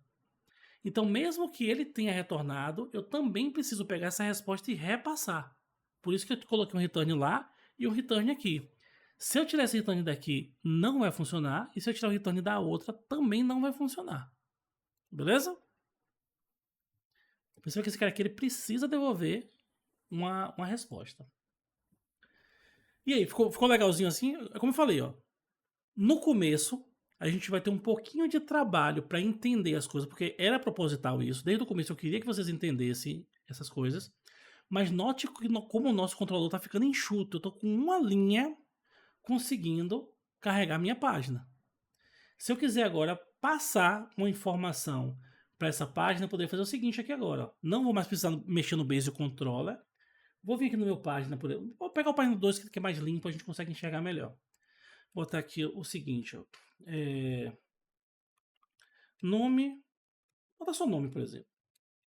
Então, mesmo que ele tenha retornado, eu também preciso pegar essa resposta e repassar. Por isso que eu coloquei um return lá e um return aqui. Se eu tirar esse return daqui, não vai funcionar. E se eu tirar o return da outra, também não vai funcionar. Beleza? Perceba que esse cara aqui ele precisa devolver uma resposta. E aí, ficou legalzinho assim? Como eu falei, ó. No começo, a gente vai ter um pouquinho de trabalho para entender as coisas, porque era proposital isso. Desde o começo eu queria que vocês entendessem essas coisas. Mas note como o nosso controlador está ficando enxuto. Eu estou com uma linha conseguindo carregar minha página. Se eu quiser agora passar uma informação para essa página, eu poderia fazer o seguinte aqui agora. Ó. Não vou mais precisar mexer no Basic Controller. Vou vir aqui no meu página. Vou pegar o página 2 que é mais limpo, a gente consegue enxergar melhor. Vou botar aqui o seguinte. Ó. Nome. Vou botar só nome, por exemplo.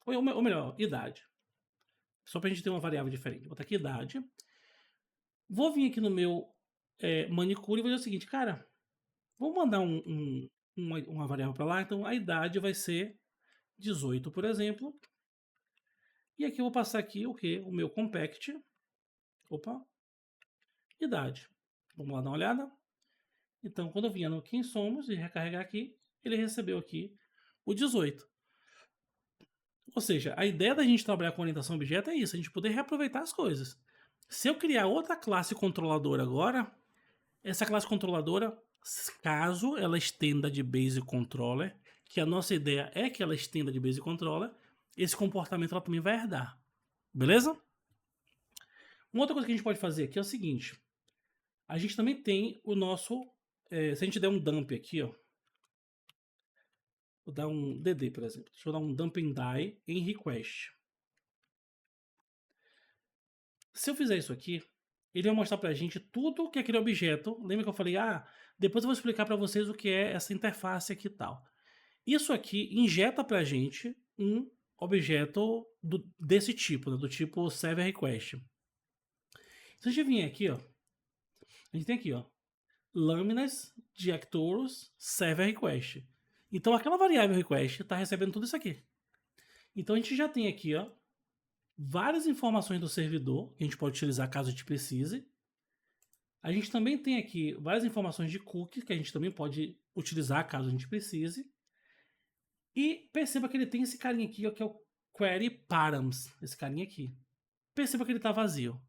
Ou melhor, idade. Só para a gente ter uma variável diferente. Vou botar aqui idade. Vou vir aqui no meu manicure e vou dizer o seguinte, cara, vou mandar uma variável para lá, então a idade vai ser 18, por exemplo. E aqui eu vou passar aqui o que? O meu compact. Opa. Idade. Vamos lá dar uma olhada. Então, quando eu vier no quem somos e recarregar aqui, ele recebeu aqui o 18. Ou seja, a ideia da gente trabalhar com orientação a objeto é isso, a gente poder reaproveitar as coisas. Se eu criar outra classe controladora agora, essa classe controladora, caso ela estenda de base controller, que a nossa ideia é que ela estenda de base controller, esse comportamento ela também vai herdar. Beleza? Uma outra coisa que a gente pode fazer aqui é o seguinte. A gente também tem o nosso... se a gente der um dump aqui, ó. Vou dar um DD, por exemplo. Deixa eu dar um dump and die em request. Se eu fizer isso aqui, ele vai mostrar pra gente tudo que é aquele objeto. Lembra que eu falei, Depois eu vou explicar para vocês o que é essa interface aqui e tal. Isso aqui injeta para a gente um objeto desse tipo, né, do tipo server request. Se a gente vir aqui, ó, a gente tem aqui, ó, lâminas de Arcturus server request. Então aquela variável request está recebendo tudo isso aqui. Então a gente já tem aqui, ó, várias informações do servidor que a gente pode utilizar caso a gente precise. A gente também tem aqui várias informações de cookie que a gente também pode utilizar caso a gente precise. E perceba que ele tem esse carinha aqui, ó, que é o query params, esse carinha aqui. Perceba que ele está vazio.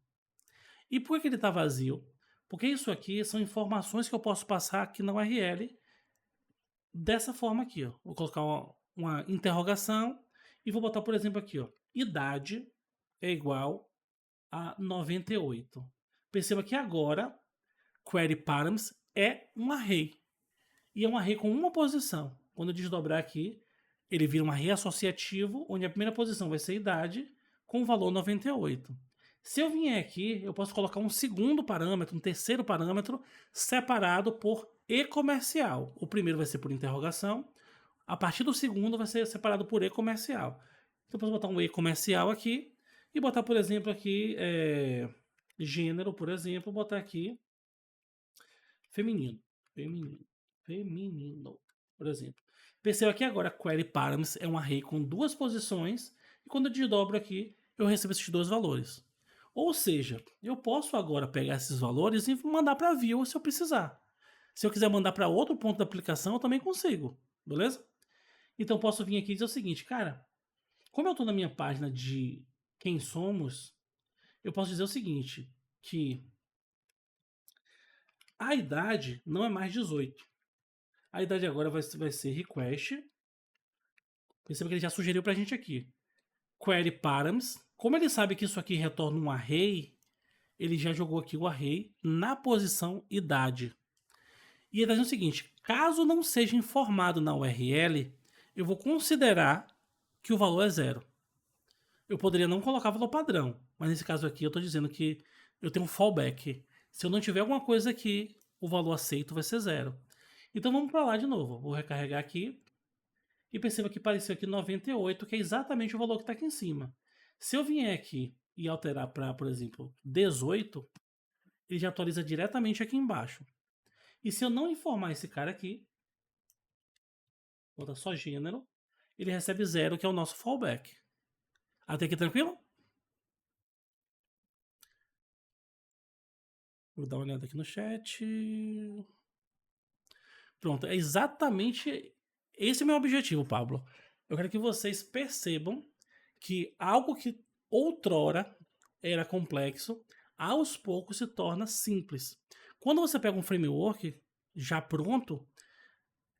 E por que ele está vazio? Porque isso aqui são informações que eu posso passar aqui na URL dessa forma aqui, ó. Vou colocar uma interrogação e vou botar, por exemplo, aqui, ó, idade é igual a 98. Perceba que agora query params é um array. E é um array com uma posição. Quando eu desdobrar aqui, ele vira um array associativo, onde a primeira posição vai ser idade, com o valor 98. Se eu vier aqui, eu posso colocar um segundo parâmetro, um terceiro parâmetro, separado por e-comercial. O primeiro vai ser por interrogação, a partir do segundo vai ser separado por e-comercial. Então eu posso botar um e-comercial aqui, e botar, por exemplo, aqui, gênero, por exemplo, botar aqui feminino, por exemplo. Perceba que agora query params é um array com duas posições, e quando eu desdobro aqui, eu recebo esses dois valores. Ou seja, eu posso agora pegar esses valores e mandar para a view se eu precisar. Se eu quiser mandar para outro ponto da aplicação, eu também consigo, beleza? Então posso vir aqui e dizer o seguinte, cara, como eu estou na minha página de quem somos, eu posso dizer o seguinte, que a idade não é mais 18. A idade agora vai ser request. Perceba que ele já sugeriu para a gente aqui. Query params. Como ele sabe que isso aqui retorna um array, ele já jogou aqui o array na posição idade. E ele está dizendo o seguinte, caso não seja informado na URL, eu vou considerar que o valor é 0. Eu poderia não colocar valor padrão, mas nesse caso aqui eu estou dizendo que eu tenho um fallback. Se eu não tiver alguma coisa aqui, o valor aceito vai ser 0. Então vamos para lá de novo. Vou recarregar aqui. E perceba que apareceu aqui 98, que é exatamente o valor que está aqui em cima. Se eu vier aqui e alterar para, por exemplo, 18, ele já atualiza diretamente aqui embaixo. E se eu não informar esse cara aqui, vou botar só gênero, ele recebe 0, que é o nosso fallback. Até aqui tranquilo? Vou dar uma olhada aqui no chat. Pronto, é exatamente esse é o meu objetivo, Pablo. Eu quero que vocês percebam que algo que outrora era complexo, aos poucos se torna simples. Quando você pega um framework já pronto,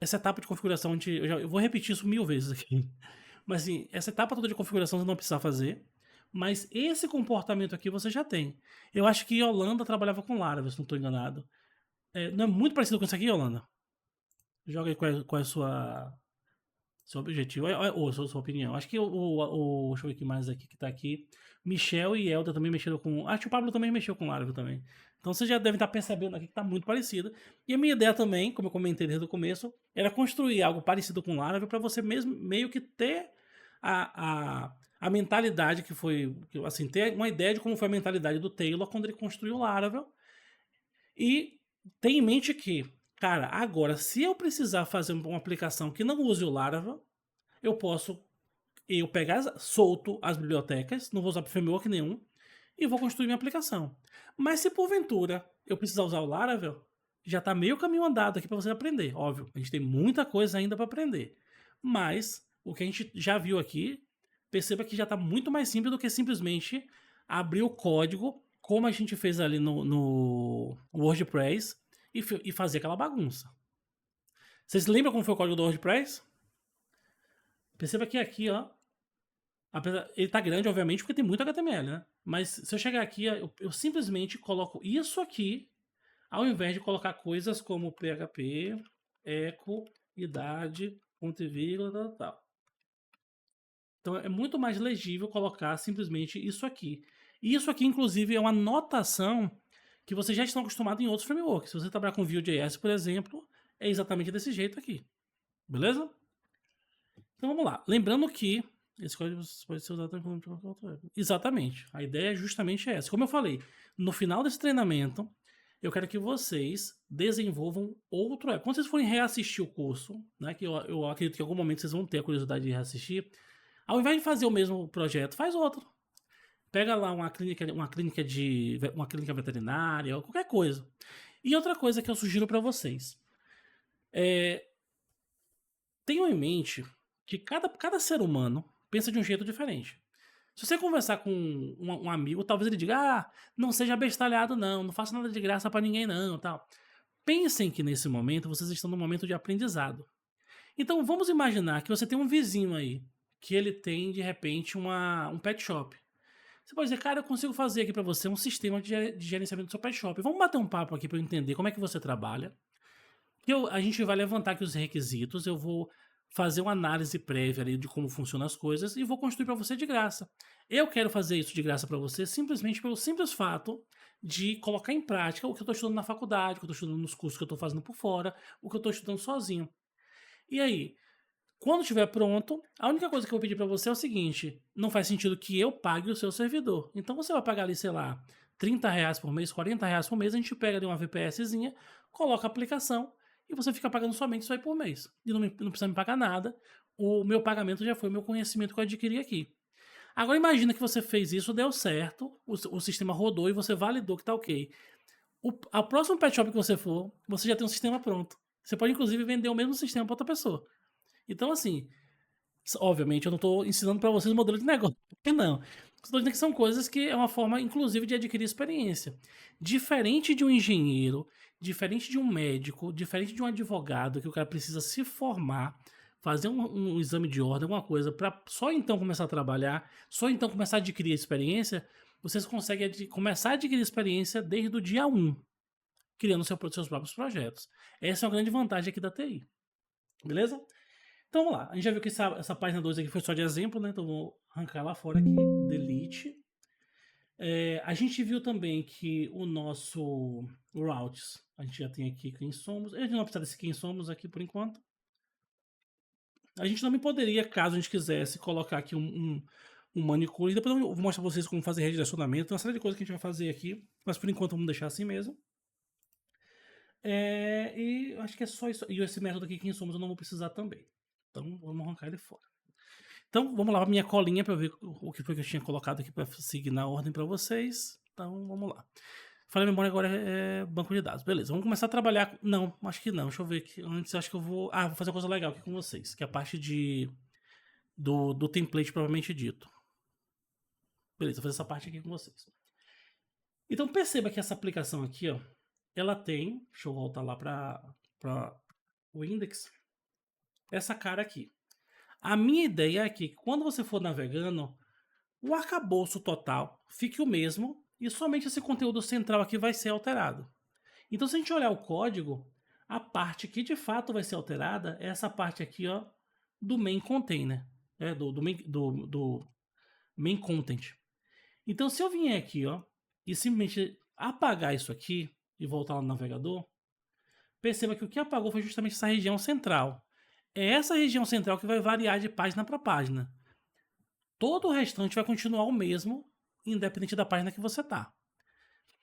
essa etapa de configuração, eu vou repetir isso 1000 vezes aqui, mas assim, essa etapa toda de configuração você não precisa fazer, mas esse comportamento aqui você já tem. Eu acho que Yolanda trabalhava com Laravel, se não estou enganado. Não é muito parecido com isso aqui, Yolanda? Joga aí qual é a seu objetivo, ou sua opinião. Acho que deixa eu ver aqui mais aqui que tá aqui. Michel e Elda também mexeram com. Acho que o Pablo também mexeu com Laravel também. Então vocês já devem estar percebendo aqui que tá muito parecido. E a minha ideia também, como eu comentei desde o começo, era construir algo parecido com Laravel para você mesmo meio que ter a mentalidade que foi. Assim, ter uma ideia de como foi a mentalidade do Taylor quando ele construiu o Laravel. E tem em mente que, cara, agora, se eu precisar fazer uma aplicação que não use o Laravel, eu posso pegar solto as bibliotecas, não vou usar framework nenhum, e vou construir minha aplicação. Mas se porventura eu precisar usar o Laravel, já está meio caminho andado aqui para você aprender. Óbvio, a gente tem muita coisa ainda para aprender. Mas o que a gente já viu aqui, perceba que já está muito mais simples do que simplesmente abrir o código, como a gente fez ali no WordPress, e fazer aquela bagunça. Vocês lembram como foi o código do WordPress? Perceba que aqui, ó, ele tá grande, obviamente, porque tem muito HTML, né? Mas se eu chegar aqui, eu simplesmente coloco isso aqui, ao invés de colocar coisas como PHP, eco, idade, ponto e vírgula, tal. Então é muito mais legível colocar simplesmente isso aqui. E isso aqui, inclusive, é uma notação que vocês já estão acostumados em outros frameworks. Se você trabalhar com Vue.js, por exemplo, é exatamente desse jeito aqui. Beleza? Então vamos lá. Lembrando que esse código pode ser usado como exatamente. A ideia é justamente essa. Como eu falei, no final desse treinamento, eu quero que vocês desenvolvam outro app. Quando vocês forem reassistir o curso, né, que eu acredito que em algum momento vocês vão ter a curiosidade de reassistir, ao invés de fazer o mesmo projeto, faz outro. Pega lá uma clínica veterinária, ou qualquer coisa. E outra coisa que eu sugiro para vocês. Tenham em mente que cada ser humano pensa de um jeito diferente. Se você conversar com um amigo, talvez ele diga, não seja bestalhado não faça nada de graça pra ninguém não, tal. Pensem que nesse momento vocês estão num momento de aprendizado. Então vamos imaginar que você tem um vizinho aí, que ele tem de repente um pet shop. Você pode dizer, cara, eu consigo fazer aqui pra você um sistema de gerenciamento do seu pet shop. Vamos bater um papo aqui pra eu entender como é que você trabalha. A gente vai levantar aqui os requisitos, eu vou fazer uma análise prévia ali de como funcionam as coisas e vou construir para você de graça. Eu quero fazer isso de graça para você simplesmente pelo simples fato de colocar em prática o que eu estou estudando na faculdade, o que eu estou estudando nos cursos que eu estou fazendo por fora, o que eu estou estudando sozinho. E aí, quando estiver pronto, a única coisa que eu vou pedir para você é o seguinte: não faz sentido que eu pague o seu servidor. Então você vai pagar ali, sei lá, R$30 por mês, R$40 por mês, a gente pega ali uma VPSzinha, coloca a aplicação e você fica pagando somente isso aí por mês. E não precisa me pagar nada. O meu pagamento já foi o meu conhecimento que eu adquiri aqui. Agora imagina que você fez isso, deu certo, o sistema rodou e você validou que tá ok. A próximo pet shop que você for, você já tem um sistema pronto. Você pode inclusive vender o mesmo sistema para outra pessoa. Então assim, obviamente eu não estou ensinando para vocês o modelo de negócio, não. Estou dizendo que são coisas que é uma forma, inclusive, de adquirir experiência. Diferente de um engenheiro, diferente de um médico, diferente de um advogado, que o cara precisa se formar, fazer um exame de ordem, alguma coisa, para só então começar a trabalhar, só então começar a adquirir experiência, vocês conseguem começar a adquirir experiência desde o dia 1, criando seus próprios projetos. Essa é uma grande vantagem aqui da TI. Beleza? Então vamos lá, a gente já viu que essa página 2 aqui foi só de exemplo, né? Então vou arrancar lá fora aqui, delete. A gente viu também que o nosso routes, a gente já tem aqui quem somos. A gente não vai precisar desse quem somos aqui por enquanto. A gente também poderia, caso a gente quisesse, colocar aqui um manicure. Depois eu vou mostrar pra vocês como fazer redirecionamento. Tem uma série de coisas que a gente vai fazer aqui, mas por enquanto vamos deixar assim mesmo. E acho que é só isso. E esse método aqui, quem somos, eu não vou precisar também. Então vamos arrancar ele fora. Então vamos lá para minha colinha para ver o que foi que eu tinha colocado aqui para seguir na ordem para vocês. Então vamos lá. Falei memória agora é banco de dados. Beleza, vamos começar a trabalhar. Não, acho que não. Deixa eu ver aqui. Antes acho que eu vou. Vou fazer uma coisa legal aqui com vocês, que é a parte do template propriamente dito. Beleza, vou fazer essa parte aqui com vocês. Então perceba que essa aplicação aqui, ó, ela tem. Deixa eu voltar lá para o index. Essa cara aqui. A minha ideia é que quando você for navegando, o arcabouço total fique o mesmo e somente esse conteúdo central aqui vai ser alterado. Então, se a gente olhar o código, a parte que de fato vai ser alterada é essa parte aqui, ó, do main container, do main content. Então, se eu vier aqui, ó, e simplesmente apagar isso aqui e voltar lá no navegador, perceba que o que apagou foi justamente essa região central. É essa região central que vai variar de página para página. Todo o restante vai continuar o mesmo, independente da página que você tá.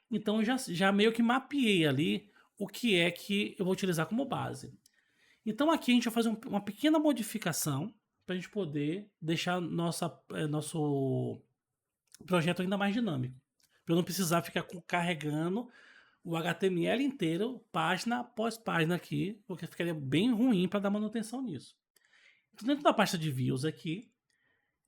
Então eu já meio que mapeei ali o que é que eu vou utilizar como base. Então aqui a gente vai fazer uma pequena modificação para a gente poder deixar nosso projeto ainda mais dinâmico. Para eu não precisar ficar carregando o HTML inteiro, página após página aqui, porque ficaria bem ruim para dar manutenção nisso. Então, dentro da pasta de views aqui,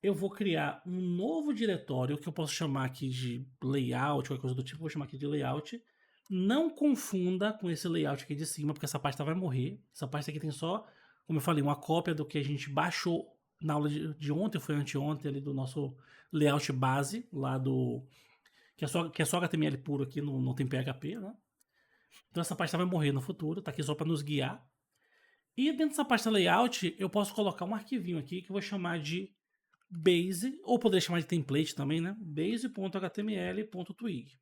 eu vou criar um novo diretório que eu posso chamar aqui de layout, qualquer coisa do tipo, vou chamar aqui de layout. Não confunda com esse layout aqui de cima, porque essa pasta vai morrer. Essa pasta aqui tem só, como eu falei, uma cópia do que a gente baixou na aula de ontem, foi anteontem, ali do nosso layout base, lá do... que é só HTML puro aqui, não tem PHP, né? Então essa pasta vai morrer no futuro, tá aqui só para nos guiar. E dentro dessa pasta layout, eu posso colocar um arquivinho aqui que eu vou chamar de base, ou poderia chamar de template também, né? base.html.twig.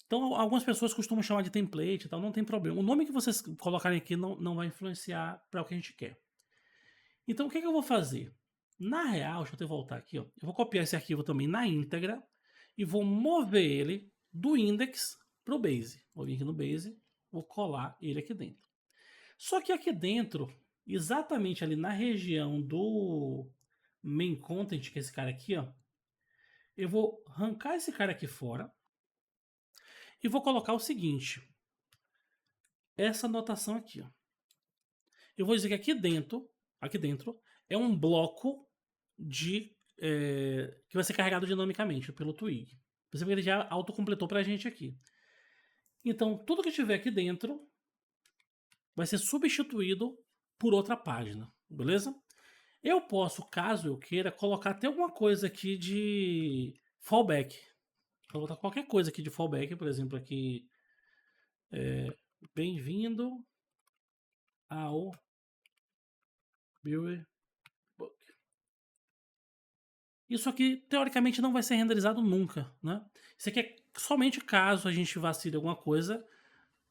Então, algumas pessoas costumam chamar de template e tal, não tem problema. O nome que vocês colocarem aqui não vai influenciar para o que a gente quer. Então, o que eu vou fazer? Na real, deixa eu voltar aqui, ó. Eu vou copiar esse arquivo também na íntegra e vou mover ele do index para o base. Vou vir aqui no base, vou colar ele aqui dentro. Só que aqui dentro, exatamente ali na região do main content, que é esse cara aqui, ó, eu vou arrancar esse cara aqui fora e vou colocar o seguinte, essa anotação aqui, ó. Eu vou dizer que aqui dentro é um bloco de que vai ser carregado dinamicamente pelo Twig. Percebe que ele já autocompletou para a gente aqui. Então, tudo que estiver aqui dentro vai ser substituído por outra página, beleza? Eu posso, caso eu queira, colocar até alguma coisa aqui de fallback. Vou botar qualquer coisa aqui de fallback, por exemplo, aqui. Bem-vindo ao Build Book. Isso aqui, teoricamente, não vai ser renderizado nunca, né? Isso aqui é somente caso a gente vacile alguma coisa,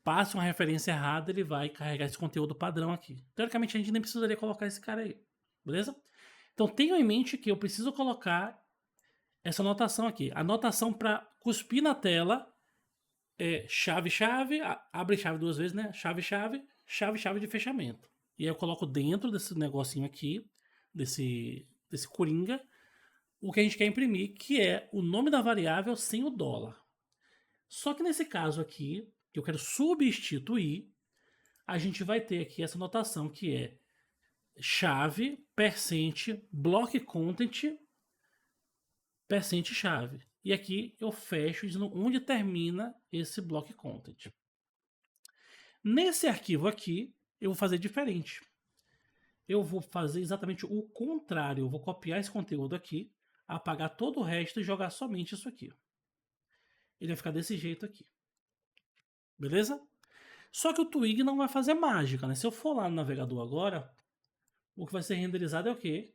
passe uma referência errada, ele vai carregar esse conteúdo padrão aqui. Teoricamente, a gente nem precisaria colocar esse cara aí, beleza? Então, tenham em mente que eu preciso colocar essa anotação aqui. A anotação para cuspir na tela é chave-chave, abre chave duas vezes, né? Chave-chave, chave-chave de fechamento. E aí eu coloco dentro desse negocinho aqui, desse coringa, o que a gente quer imprimir, que é o nome da variável sem o dólar. Só que nesse caso aqui, que eu quero substituir, a gente vai ter aqui essa notação que é chave, percent, block content, percent chave. E aqui eu fecho dizendo onde termina esse block content. Nesse arquivo aqui, eu vou fazer diferente. Eu vou fazer exatamente o contrário. Eu vou copiar esse conteúdo aqui, apagar todo o resto e jogar somente isso aqui. Ele vai ficar desse jeito aqui. Beleza? Só que o Twig não vai fazer mágica, né? Se eu for lá no navegador agora, o que vai ser renderizado é o quê?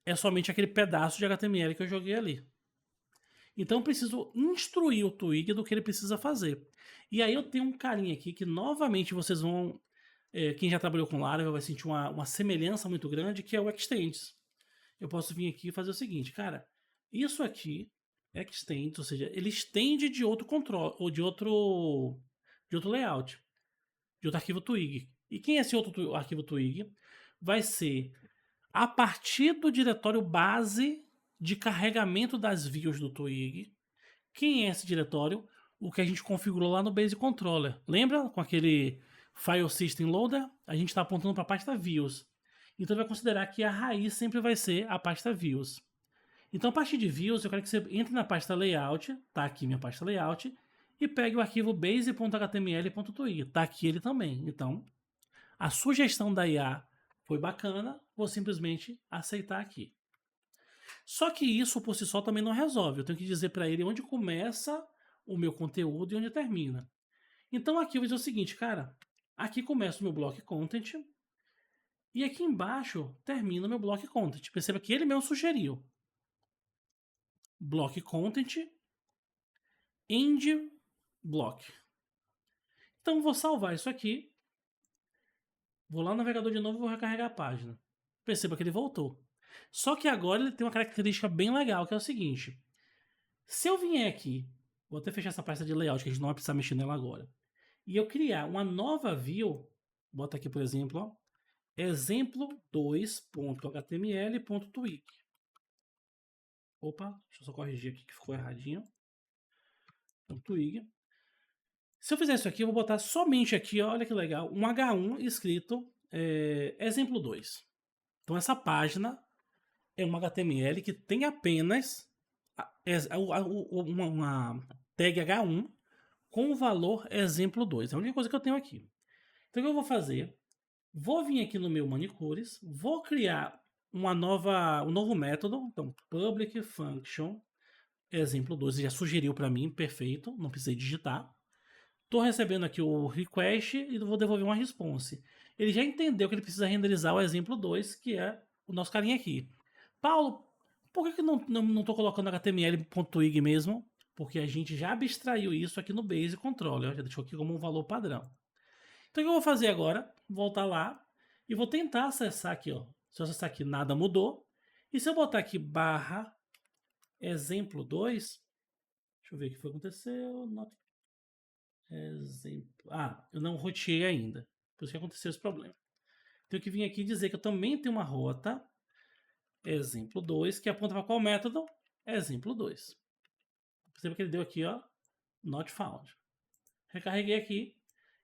É somente aquele pedaço de HTML que eu joguei ali. Então eu preciso instruir o Twig do que ele precisa fazer. E aí eu tenho um carinha aqui que novamente vocês vão... quem já trabalhou com Laravel vai sentir uma semelhança muito grande, que é o Extends. Eu posso vir aqui e fazer o seguinte, cara, isso aqui, Extends, ou seja, ele estende de outro controle, ou de outro layout, de outro arquivo Twig. E quem é esse outro arquivo Twig? Vai ser a partir do diretório base de carregamento das views do Twig. Quem é esse diretório? O que a gente configurou lá no Base Controller. Lembra? Com aquele File System Loader, a gente está apontando para a pasta Views. Então ele vai considerar que a raiz sempre vai ser a pasta Views. Então a partir de Views, eu quero que você entre na pasta Layout, tá aqui minha pasta Layout, e pegue o arquivo base.html.twig, tá aqui ele também. Então, a sugestão da IA foi bacana, vou simplesmente aceitar aqui. Só que isso por si só também não resolve. Eu tenho que dizer para ele onde começa o meu conteúdo e onde termina. Então aqui eu vou dizer o seguinte, cara, aqui começa o meu block content e aqui embaixo termina o meu block content. Perceba que ele mesmo sugeriu. Block content, end block. Então vou salvar isso aqui. Vou lá no navegador de novo e vou recarregar a página. Perceba que ele voltou. Só que agora ele tem uma característica bem legal, que é o seguinte. Se eu vier aqui, vou até fechar essa pasta de layout, que a gente não vai precisar mexer nela agora, e eu criar uma nova view, bota aqui, por exemplo, ó, exemplo2.html.twig. Opa, deixa eu só corrigir aqui que ficou erradinho. Então, twig. Se eu fizer isso aqui, eu vou botar somente aqui, ó, olha que legal, um H1 escrito exemplo2. Então essa página é um HTML que tem apenas uma tag H1 com o valor exemplo2. É a única coisa que eu tenho aqui. Então o que eu vou fazer? Vou vir aqui no meu manicures, vou criar um novo método. Então, public function exemplo2. Ele já sugeriu para mim, perfeito, não precisei digitar. Estou recebendo aqui o request e vou devolver uma response. Ele já entendeu que ele precisa renderizar o exemplo2, que é o nosso carinha aqui. Paulo, por que não estou colocando HTML.twig mesmo? porque a gente já abstraiu isso aqui no Base Controller, já deixou aqui como um valor padrão. Então o que eu vou fazer agora? Voltar lá e vou tentar acessar aqui, ó. Se eu acessar aqui, nada mudou. E se eu botar aqui barra exemplo 2, deixa eu ver o que foi que aconteceu. Exemplo. Eu não roteei ainda. Por isso que aconteceu esse problema. Tenho que vir aqui dizer que eu também tenho uma rota exemplo 2, que aponta para qual método? Exemplo 2. Perceba que ele deu aqui, ó, not found. Recarreguei aqui,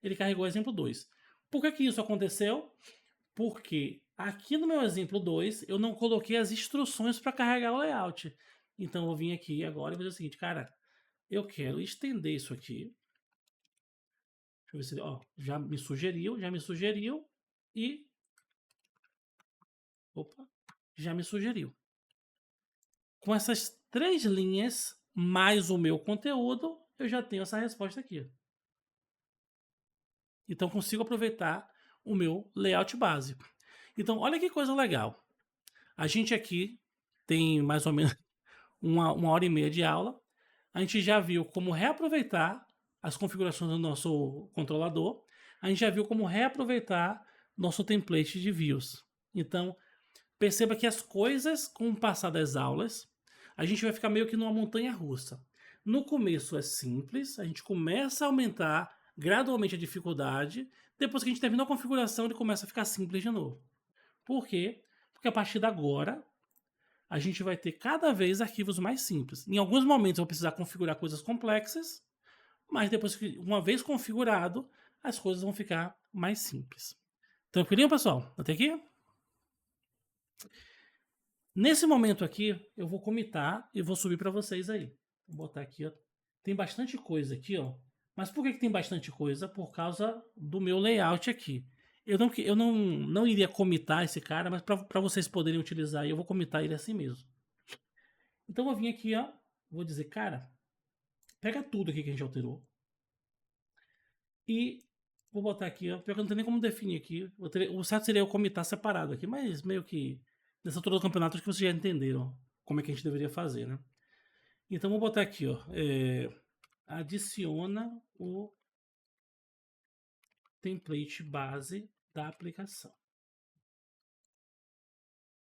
ele carregou exemplo 2. Por que isso aconteceu? Porque aqui no meu exemplo 2, eu não coloquei as instruções para carregar o layout. Então eu vou vir aqui agora e vou dizer o seguinte, cara, eu quero estender isso aqui. Deixa eu ver se ele, ó, já me sugeriu e... Opa, já me sugeriu. Com essas 3 linhas, mais o meu conteúdo, eu já tenho essa resposta aqui. Então consigo aproveitar o meu layout básico. Então olha que coisa legal. A gente aqui tem mais ou menos uma hora e meia de aula. A gente já viu como reaproveitar as configurações do nosso controlador. A gente já viu como reaproveitar nosso template de views. Então perceba que as coisas, com o passar das aulas, a gente vai ficar meio que numa montanha russa. No começo é simples, a gente começa a aumentar gradualmente a dificuldade, depois que a gente termina a configuração ele começa a ficar simples de novo. Por quê? Porque a partir de agora a gente vai ter cada vez arquivos mais simples. Em alguns momentos eu vou precisar configurar coisas complexas, mas depois que, uma vez configurado, as coisas vão ficar mais simples. Tranquilinho, pessoal? Até aqui? Nesse momento aqui, eu vou comitar e vou subir para vocês aí. Vou botar aqui, ó. Tem bastante coisa aqui, ó. Mas por que tem bastante coisa? Por causa do meu layout aqui. Eu não iria comitar esse cara, mas para vocês poderem utilizar, eu vou comitar ele assim mesmo. Então eu vou vir aqui, ó. Vou dizer, cara, pega tudo aqui que a gente alterou. E vou botar aqui, ó. Pior que eu não tenho nem como definir aqui. O certo seria eu comitar separado aqui, mas meio que nessa altura do campeonato acho que vocês já entenderam como é que a gente deveria fazer, né? Então vou botar aqui, ó. Adiciona o template base da aplicação.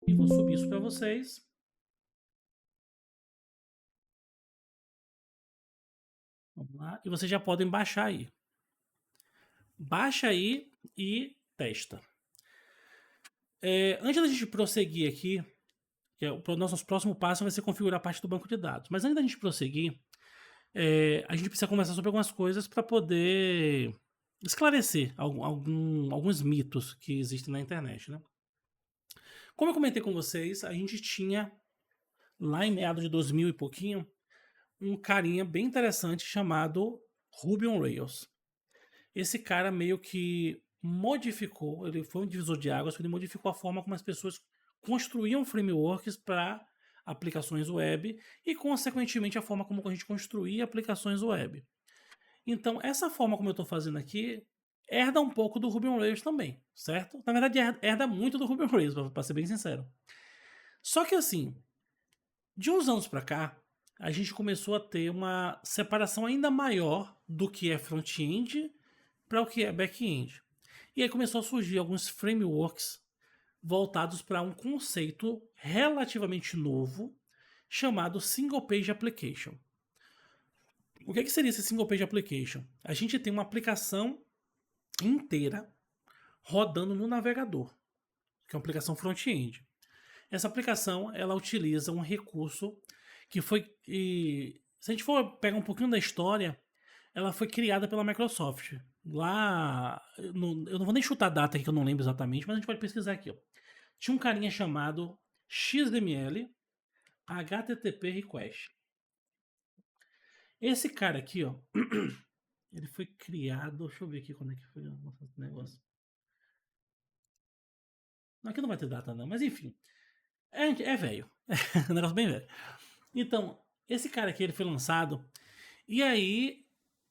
E vou subir isso para vocês. Vamos lá. E vocês já podem baixar aí. Baixa aí e testa. Antes da gente prosseguir aqui, o nosso próximo passo vai ser configurar a parte do banco de dados. Mas antes da gente prosseguir, a gente precisa conversar sobre algumas coisas para poder esclarecer alguns mitos que existem na internet, né? Como eu comentei com vocês, a gente tinha, lá em meados de 2000 e pouquinho, um carinha bem interessante chamado Ruby on Rails. Esse cara meio que modificou, ele foi um divisor de águas, ele modificou a forma como as pessoas construíam frameworks para aplicações web e, consequentemente, a forma como a gente construía aplicações web. Então, essa forma como eu estou fazendo aqui herda um pouco do Ruby on Rails também, certo? Na verdade, herda muito do Ruby on Rails, para ser bem sincero. Só que assim, de uns anos para cá, a gente começou a ter uma separação ainda maior do que é front-end para o que é back-end. E aí começou a surgir alguns frameworks voltados para um conceito relativamente novo chamado Single Page Application. O que seria esse Single Page Application? A gente tem uma aplicação inteira rodando no navegador, que é uma aplicação front-end. Essa aplicação ela utiliza um recurso que foi... se a gente for pegar um pouquinho da história, ela foi criada pela Microsoft. Lá, eu não vou nem chutar a data aqui que eu não lembro exatamente, mas a gente pode pesquisar aqui. Ó. Tinha um carinha chamado XML HTTP Request. Esse cara aqui, ó, ele foi criado... Deixa eu ver aqui quando é que foi o negócio. Aqui não vai ter data não, mas enfim. É velho. É um negócio bem velho. Então, esse cara aqui ele foi lançado e aí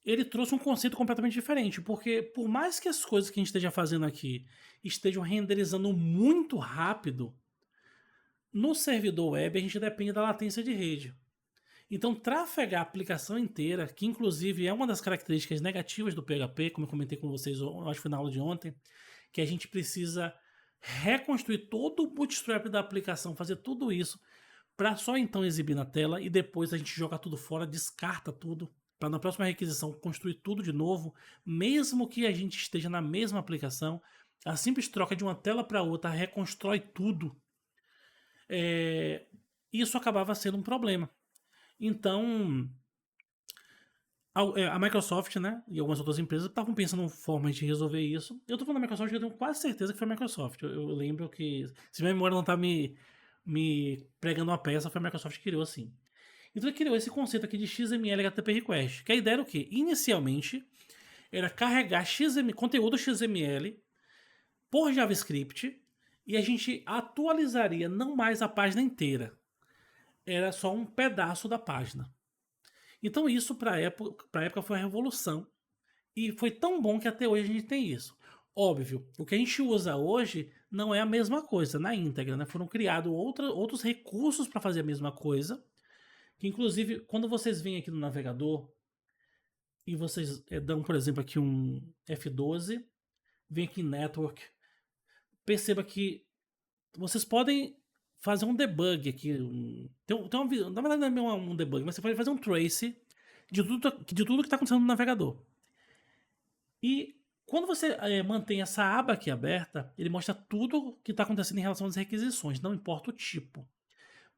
ele trouxe um conceito completamente diferente, porque por mais que as coisas que a gente esteja fazendo aqui estejam renderizando muito rápido, no servidor web a gente depende da latência de rede. Então, trafegar a aplicação inteira, que inclusive é uma das características negativas do PHP, como eu comentei com vocês, eu acho que foi na aula de ontem, que a gente precisa reconstruir todo o bootstrap da aplicação, fazer tudo isso, para só então exibir na tela e depois a gente joga tudo fora, descarta tudo, para na próxima requisição construir tudo de novo, mesmo que a gente esteja na mesma aplicação, a simples troca de uma tela para outra reconstrói tudo. Isso acabava sendo um problema. Então, a Microsoft, né, e algumas outras empresas estavam pensando em formas de resolver isso. Eu tô falando da Microsoft, eu tenho quase certeza que foi a Microsoft. Eu lembro que, se minha memória não tá me pregando uma peça, foi a Microsoft que criou assim. Então ele criou esse conceito aqui de XML HTTP Request, que a ideia era o quê? Inicialmente, era carregar conteúdo XML por JavaScript e a gente atualizaria não mais a página inteira. Era só um pedaço da página. Então isso para a época foi uma revolução. E foi tão bom que até hoje a gente tem isso. Óbvio, o que a gente usa hoje não é a mesma coisa na íntegra, né? Foram criados outros recursos para fazer a mesma coisa. Que inclusive, quando vocês vêm aqui no navegador e vocês dão, por exemplo, aqui um F12, vem aqui em Network, perceba que vocês podem fazer um debug aqui. Na verdade não é um debug, mas você pode fazer um trace de tudo que está acontecendo no navegador. E quando você mantém essa aba aqui aberta, ele mostra tudo que está acontecendo em relação às requisições, não importa o tipo.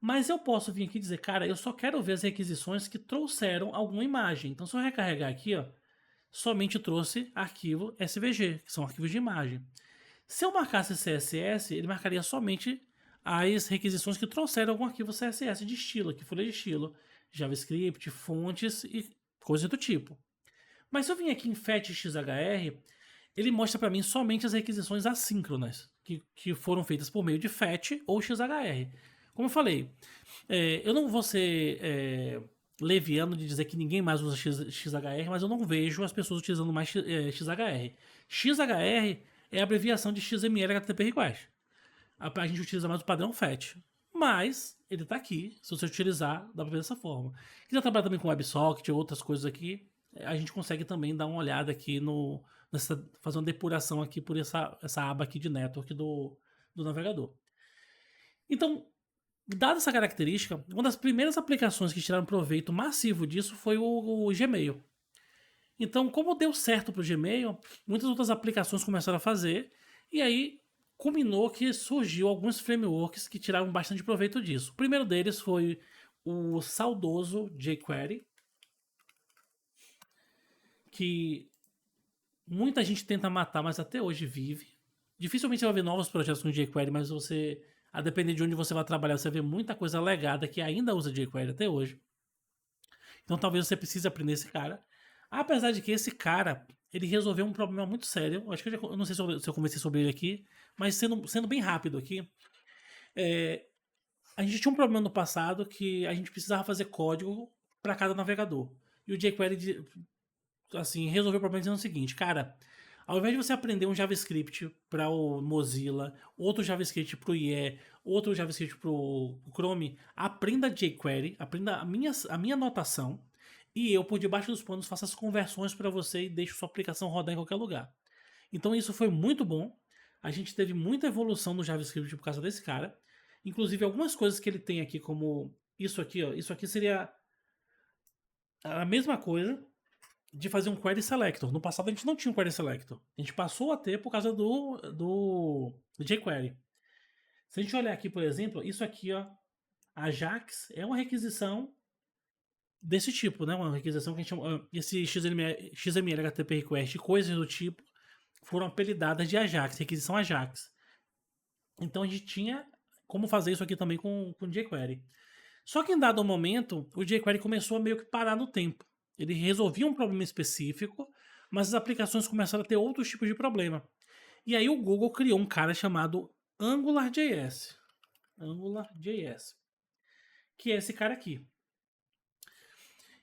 Mas eu posso vir aqui e dizer, cara, eu só quero ver as requisições que trouxeram alguma imagem. Então se eu recarregar aqui, ó, somente trouxe arquivo SVG, que são arquivos de imagem. Se eu marcasse CSS, ele marcaria somente as requisições que trouxeram algum arquivo CSS de estilo, que folha de estilo, JavaScript, fontes e coisas do tipo. Mas se eu vim aqui em fetch.xhr, ele mostra para mim somente as requisições assíncronas, que foram feitas por meio de fetch ou XHR. Como eu falei, eu não vou ser leviano de dizer que ninguém mais usa XHR, mas eu não vejo as pessoas utilizando mais XHR. XHR é a abreviação de XML HTTP Request. A gente utiliza mais o padrão fetch. Mas ele está aqui, se você utilizar, dá para ver dessa forma. Quiser trabalhar também com WebSocket ou outras coisas aqui, a gente consegue também dar uma olhada aqui fazer uma depuração aqui por essa aba aqui de network do navegador. Então, dada essa característica, uma das primeiras aplicações que tiraram proveito massivo disso foi o Gmail. Então, como deu certo para o Gmail, muitas outras aplicações começaram a fazer, e aí culminou que surgiu alguns frameworks que tiraram bastante proveito disso. O primeiro deles foi o saudoso jQuery, que muita gente tenta matar, mas até hoje vive. Dificilmente você vai ver novos projetos com jQuery, mas a depender de onde você vai trabalhar, você vê muita coisa legada que ainda usa jQuery até hoje. Então talvez você precise aprender esse cara. Apesar de que esse cara, ele resolveu um problema muito sério. Acho que eu não sei se eu conversei sobre ele aqui, mas sendo bem rápido aqui. A gente tinha um problema no passado que a gente precisava fazer código para cada navegador. E o jQuery assim, resolveu o problema dizendo o seguinte, cara, ao invés de você aprender um JavaScript para o Mozilla, outro JavaScript para o IE, outro JavaScript para o Chrome, aprenda jQuery, aprenda a minha notação, e eu, por debaixo dos panos, faço as conversões para você e deixo sua aplicação rodar em qualquer lugar. Então isso foi muito bom. A gente teve muita evolução no JavaScript por causa desse cara. Inclusive, algumas coisas que ele tem aqui, como isso aqui, ó. Isso aqui seria a mesma coisa de fazer um query selector. No passado a gente não tinha um query selector. A gente passou a ter por causa do jQuery. Se a gente olhar aqui, por exemplo, isso aqui, ó, Ajax é uma requisição desse tipo, né? Uma requisição que a gente chama, esse XML HTTP request e coisas do tipo foram apelidadas de Ajax, requisição Ajax. Então a gente tinha como fazer isso aqui também com jQuery. Só que em dado momento, o jQuery começou a meio que parar no tempo. Ele resolvia um problema específico, mas as aplicações começaram a ter outros tipos de problema. E aí o Google criou um cara chamado AngularJS. AngularJS. Que é esse cara aqui.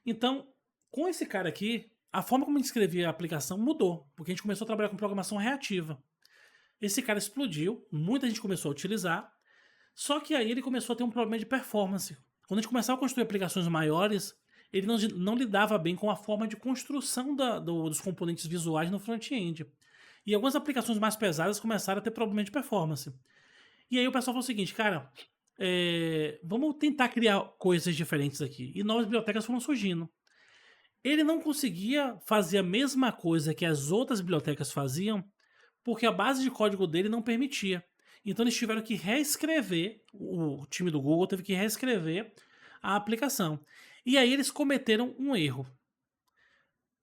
Então, com esse cara aqui, a forma como a gente escrevia a aplicação mudou, porque a gente começou a trabalhar com programação reativa. Esse cara explodiu, muita gente começou a utilizar, só que aí ele começou a ter um problema de performance. Quando a gente começava a construir aplicações maiores, ele não lidava bem com a forma de construção dos componentes visuais no front-end. E algumas aplicações mais pesadas começaram a ter problema de performance. E aí o pessoal falou o seguinte, cara, vamos tentar criar coisas diferentes aqui. E novas bibliotecas foram surgindo. Ele não conseguia fazer a mesma coisa que as outras bibliotecas faziam, porque a base de código dele não permitia. Então eles tiveram que reescrever, o time do Google teve que reescrever a aplicação. E aí eles cometeram um erro.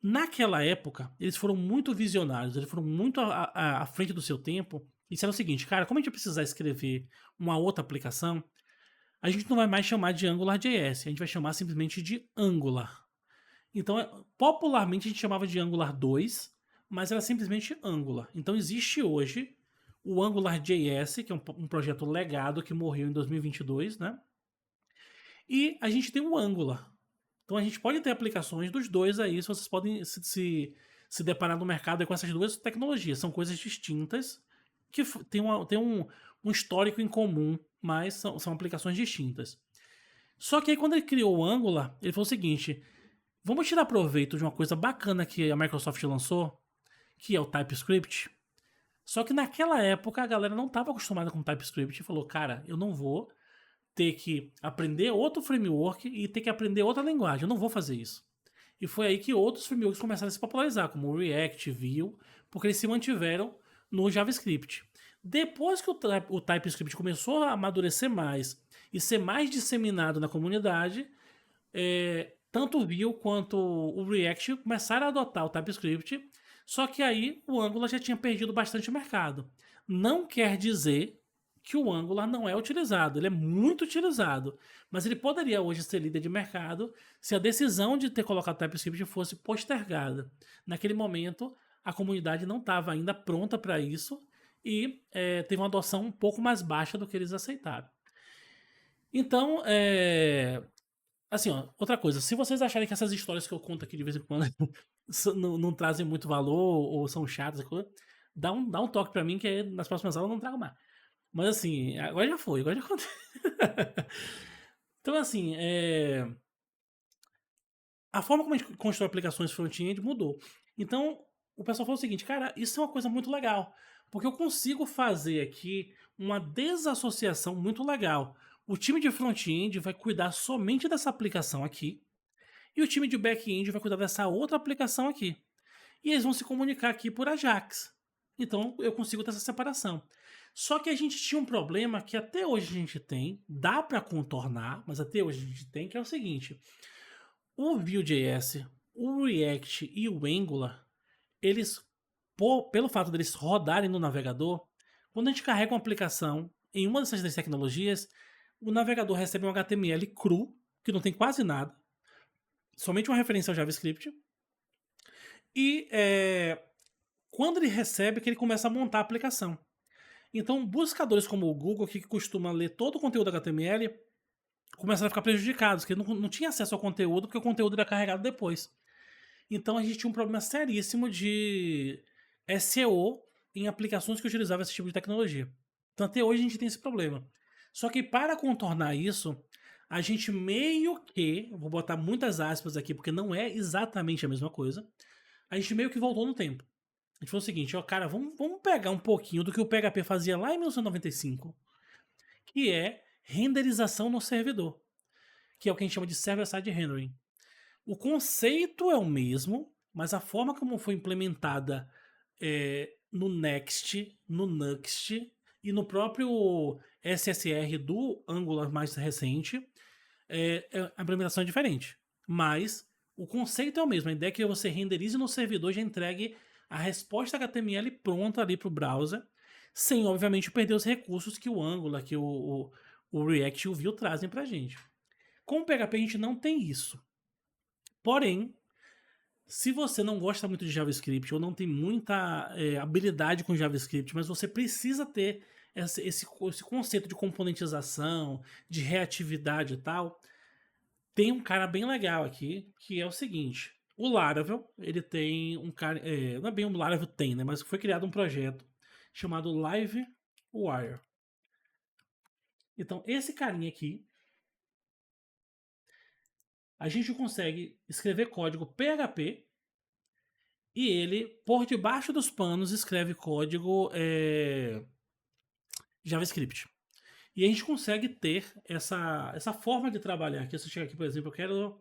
Naquela época, eles foram muito visionários, eles foram muito à frente do seu tempo. E disseram o seguinte, cara, como a gente vai precisar escrever uma outra aplicação, a gente não vai mais chamar de AngularJS, a gente vai chamar simplesmente de Angular. Então, popularmente a gente chamava de Angular 2, mas era simplesmente Angular. Então existe hoje o AngularJS, que é um projeto legado que morreu em 2022, né? E a gente tem o Angular. Então a gente pode ter aplicações dos dois aí, se vocês podem se deparar no mercado com essas duas tecnologias. São coisas distintas, que tem um histórico em comum, mas são aplicações distintas. Só que aí quando ele criou o Angular, ele falou o seguinte, vamos tirar proveito de uma coisa bacana que a Microsoft lançou, que é o TypeScript. Só que naquela época a galera não estava acostumada com TypeScript e falou, cara, eu não vou ter que aprender outro framework e ter que aprender outra linguagem. Eu não vou fazer isso. E foi aí que outros frameworks começaram a se popularizar, como o React, Vue, porque eles se mantiveram no JavaScript. Depois que o TypeScript começou a amadurecer mais e ser mais disseminado na comunidade, tanto o Vue quanto o React começaram a adotar o TypeScript, só que aí o Angular já tinha perdido bastante mercado. Não quer dizer que o Angular não é utilizado, ele é muito utilizado, mas ele poderia hoje ser líder de mercado se a decisão de ter colocado TypeScript fosse postergada. Naquele momento, a comunidade não estava ainda pronta para isso e teve uma adoção um pouco mais baixa do que eles aceitaram. Então, assim, ó, outra coisa, se vocês acharem que essas histórias que eu conto aqui de vez em quando não trazem muito valor ou são chatas, dá um toque para mim que nas próximas aulas eu não trago mais. Mas assim, agora já foi, agora já aconteceu. Então, assim, a forma como a gente constrói aplicações front-end mudou. Então, o pessoal falou o seguinte, cara, isso é uma coisa muito legal, porque eu consigo fazer aqui uma desassociação muito legal. O time de front-end vai cuidar somente dessa aplicação aqui, e o time de back-end vai cuidar dessa outra aplicação aqui. E eles vão se comunicar aqui por Ajax. Então, eu consigo ter essa separação. Só que a gente tinha um problema que até hoje a gente tem, dá para contornar, mas até hoje a gente tem, que é o seguinte: o Vue.js, o React e o Angular, eles, pelo fato deles rodarem no navegador, quando a gente carrega uma aplicação em uma dessas tecnologias, o navegador recebe um HTML cru, que não tem quase nada, somente uma referência ao JavaScript, e quando ele recebe, que ele começa a montar a aplicação. Então, buscadores como o Google, que costuma ler todo o conteúdo HTML, começaram a ficar prejudicados, porque não tinha acesso ao conteúdo, porque o conteúdo era carregado depois. Então, a gente tinha um problema seríssimo de SEO em aplicações que utilizavam esse tipo de tecnologia. Então, até hoje a gente tem esse problema. Só que para contornar isso, a gente meio que, vou botar muitas aspas aqui, porque não é exatamente a mesma coisa, a gente meio que voltou no tempo. A gente falou o seguinte, ó, cara, vamos pegar um pouquinho do que o PHP fazia lá em 1995, que é renderização no servidor, que é o que a gente chama de server-side rendering. O conceito é o mesmo, mas a forma como foi implementada no Next, no Nuxt e no próprio SSR do Angular mais recente, a implementação é diferente. Mas o conceito é o mesmo. A ideia é que você renderize no servidor e já entregue a resposta HTML pronta ali para o browser, sem, obviamente, perder os recursos que o Angular, que o React e o Vue trazem para a gente. Com o PHP a gente não tem isso. Porém, se você não gosta muito de JavaScript ou não tem muita habilidade com JavaScript, mas você precisa ter esse conceito de componentização, de reatividade e tal, tem um cara bem legal aqui, que é o seguinte. O Laravel, ele tem um cara... não é bem um Laravel tem, né? Mas foi criado um projeto chamado Livewire. Então, esse carinha aqui, a gente consegue escrever código PHP e ele, por debaixo dos panos, escreve código JavaScript. E a gente consegue ter essa forma de trabalhar. Aqui você chega aqui, por exemplo, eu quero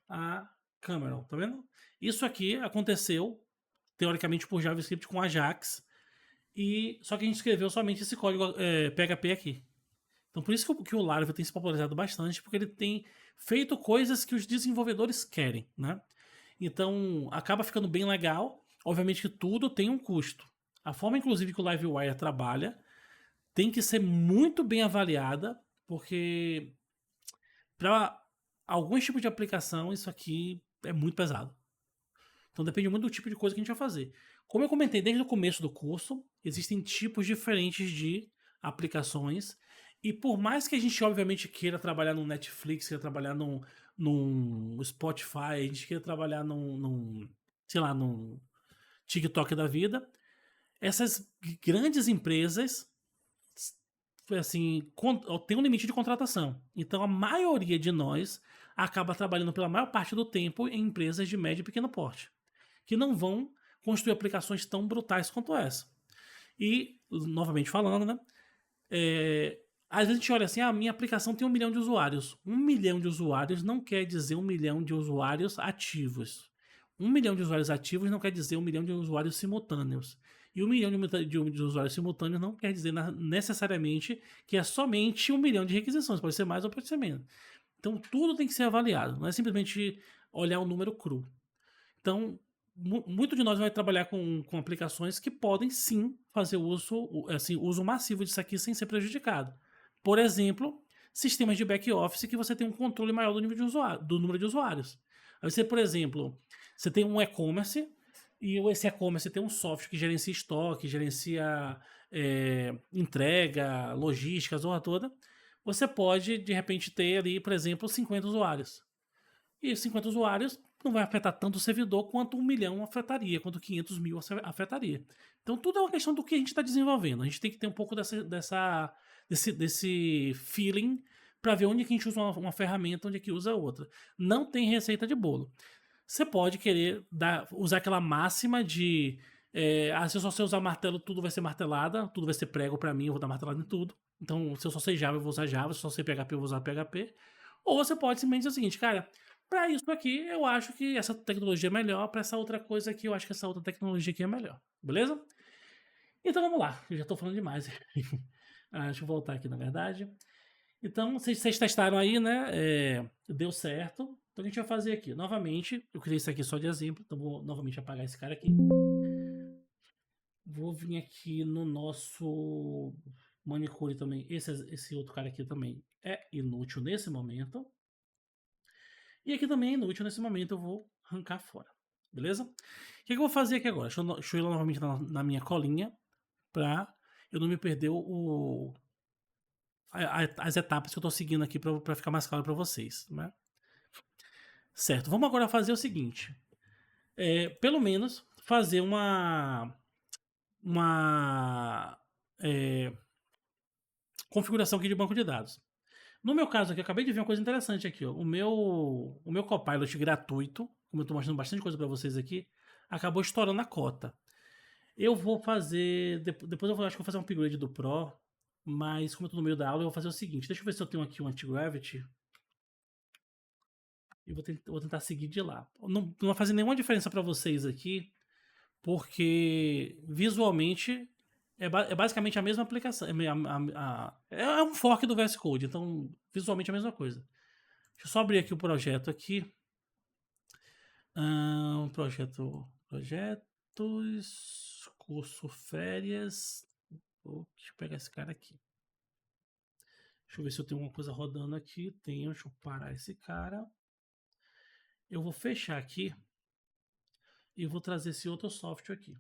a Cameron, tá vendo? Isso aqui aconteceu, teoricamente, por JavaScript com Ajax, e só que a gente escreveu somente esse código PHP aqui. Então por isso que o Laravel tem se popularizado bastante, porque ele tem feito coisas que os desenvolvedores querem, né? Então acaba ficando bem legal. Obviamente que tudo tem um custo. A forma, inclusive, que o Livewire trabalha tem que ser muito bem avaliada, porque para alguns tipos de aplicação isso aqui é muito pesado. Então depende muito do tipo de coisa que a gente vai fazer. Como eu comentei desde o começo do curso, existem tipos diferentes de aplicações. E por mais que a gente, obviamente, queira trabalhar no Netflix, queira trabalhar num Spotify, a gente queira trabalhar sei lá, num TikTok da vida, essas grandes empresas assim, tem um limite de contratação. Então a maioria de nós acaba trabalhando pela maior parte do tempo em empresas de médio e pequeno porte, que não vão construir aplicações tão brutais quanto essa. E, novamente falando, né? Às vezes a gente olha assim, minha aplicação tem 1 milhão de usuários. 1 milhão de usuários não quer dizer 1 milhão de usuários ativos. 1 milhão de usuários ativos não quer dizer 1 milhão de usuários simultâneos. E 1 milhão de usuários simultâneos não quer dizer necessariamente que é somente 1 milhão de requisições. Pode ser mais ou pode ser menos. Então tudo tem que ser avaliado. Não é simplesmente olhar o número cru. Então, muito de nós vai trabalhar com aplicações que podem sim fazer uso massivo disso aqui sem ser prejudicado. Por exemplo, sistemas de back-office que você tem um controle maior do número de usuários. Aí você, por exemplo, você tem um e-commerce e esse e-commerce tem um software que gerencia estoque, gerencia entrega, logística, a zona toda. Você pode, de repente, ter ali, por exemplo, 50 usuários. E 50 usuários não vai afetar tanto o servidor quanto 1 milhão afetaria, quanto 500 mil afetaria. Então tudo é uma questão do que a gente está desenvolvendo. A gente tem que ter um pouco desse feeling para ver onde que a gente usa uma ferramenta, onde é que usa outra. Não tem receita de bolo. Você pode querer usar aquela máxima de se eu só sei usar martelo, tudo vai ser martelada, tudo vai ser prego para mim, eu vou dar martelada em tudo. Então, se eu só sei Java, eu vou usar Java, se eu só sei PHP, eu vou usar PHP. Ou você pode simplesmente dizer o seguinte, cara, para isso aqui, eu acho que essa tecnologia é melhor, para essa outra coisa aqui, eu acho que essa outra tecnologia aqui é melhor. Beleza? Então vamos lá, eu já tô falando demais. Deixa eu voltar aqui, na verdade. Então, vocês testaram aí, né? Deu certo. Então a gente vai fazer aqui. Novamente, eu criei isso aqui só de exemplo, então vou novamente apagar esse cara aqui. Vou vir aqui no nosso manicure também. Esse outro cara aqui também é inútil nesse momento. E aqui também é inútil nesse momento, eu vou arrancar fora. Beleza? O que eu vou fazer aqui agora? Deixa eu ir novamente na minha colinha pra eu não me perder as etapas que eu tô seguindo aqui pra ficar mais claro pra vocês, né? Certo, vamos agora fazer o seguinte. Pelo menos fazer uma configuração aqui de banco de dados. No meu caso aqui, eu acabei de ver uma coisa interessante aqui. Ó. O meu Copilot gratuito, como eu estou mostrando bastante coisa para vocês aqui, acabou estourando a cota. Eu vou fazer... Depois eu acho que vou fazer um upgrade do Pro, mas como eu estou no meio da aula, eu vou fazer o seguinte. Deixa eu ver se eu tenho aqui um anti-gravity. E vou tentar seguir de lá. Não vai fazer nenhuma diferença para vocês aqui, porque visualmente é basicamente a mesma aplicação. É um fork do VS Code, então visualmente é a mesma coisa. Deixa eu só abrir aqui o projeto aqui. Projetos, curso férias. Deixa eu pegar esse cara aqui. Deixa eu ver se eu tenho alguma coisa rodando aqui. Tenho, deixa eu parar esse cara. Eu vou fechar aqui e vou trazer esse outro software aqui.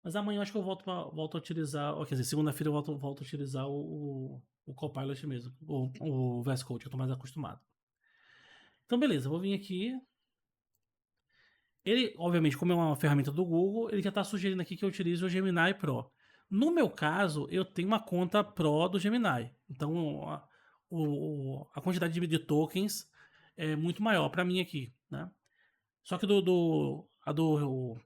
Mas amanhã eu acho que eu volto a utilizar. Quer dizer, segunda-feira eu volto a utilizar o Copilot mesmo, o VS Code, que eu tô mais acostumado. Então, beleza, eu vou vir aqui. Ele, obviamente, como é uma ferramenta do Google, ele já está sugerindo aqui que eu utilize o Gemini Pro. No meu caso, eu tenho uma conta Pro do Gemini. Então, a quantidade de tokens é muito maior para mim aqui, né? Só que a do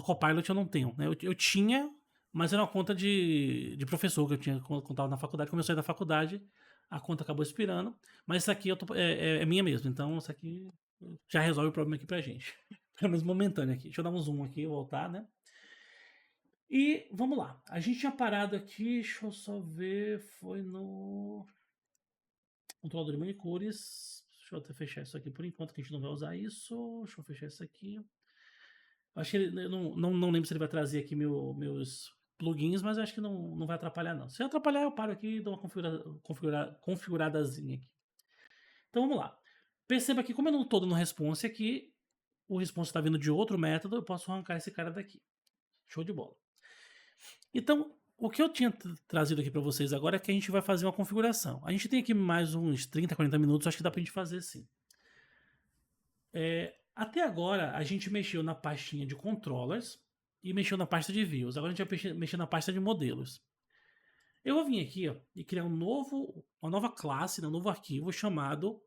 Copilot eu não tenho, né? Eu tinha, mas era uma conta de professor que eu tinha quando eu tava na faculdade. Quando eu saí da faculdade, a conta acabou expirando. Mas isso aqui é minha mesmo, então isso aqui já resolve o problema aqui pra gente. Pelo menos momentâneo aqui. Deixa eu dar um zoom aqui e voltar, né? E vamos lá. A gente tinha parado aqui, deixa eu só ver, foi no controlador de manicures. Deixa eu até fechar isso aqui por enquanto, que a gente não vai usar isso. Deixa eu fechar isso aqui. Acho que ele, eu não lembro se ele vai trazer aqui meus plugins, mas eu acho que não vai atrapalhar não. Se atrapalhar, eu paro aqui e dou uma configuradazinha aqui. Então vamos lá. Perceba que como eu não estou dando response aqui, o response está vindo de outro método, eu posso arrancar esse cara daqui. Show de bola. Então, o que eu tinha trazido aqui para vocês agora é que a gente vai fazer uma configuração. A gente tem aqui mais uns 30, 40 minutos, acho que dá para a gente fazer sim. Até agora, a gente mexeu na pastinha de controllers e mexeu na pasta de views. Agora a gente vai mexer na pasta de modelos. Eu vou vir aqui e criar uma nova classe, um novo arquivo chamado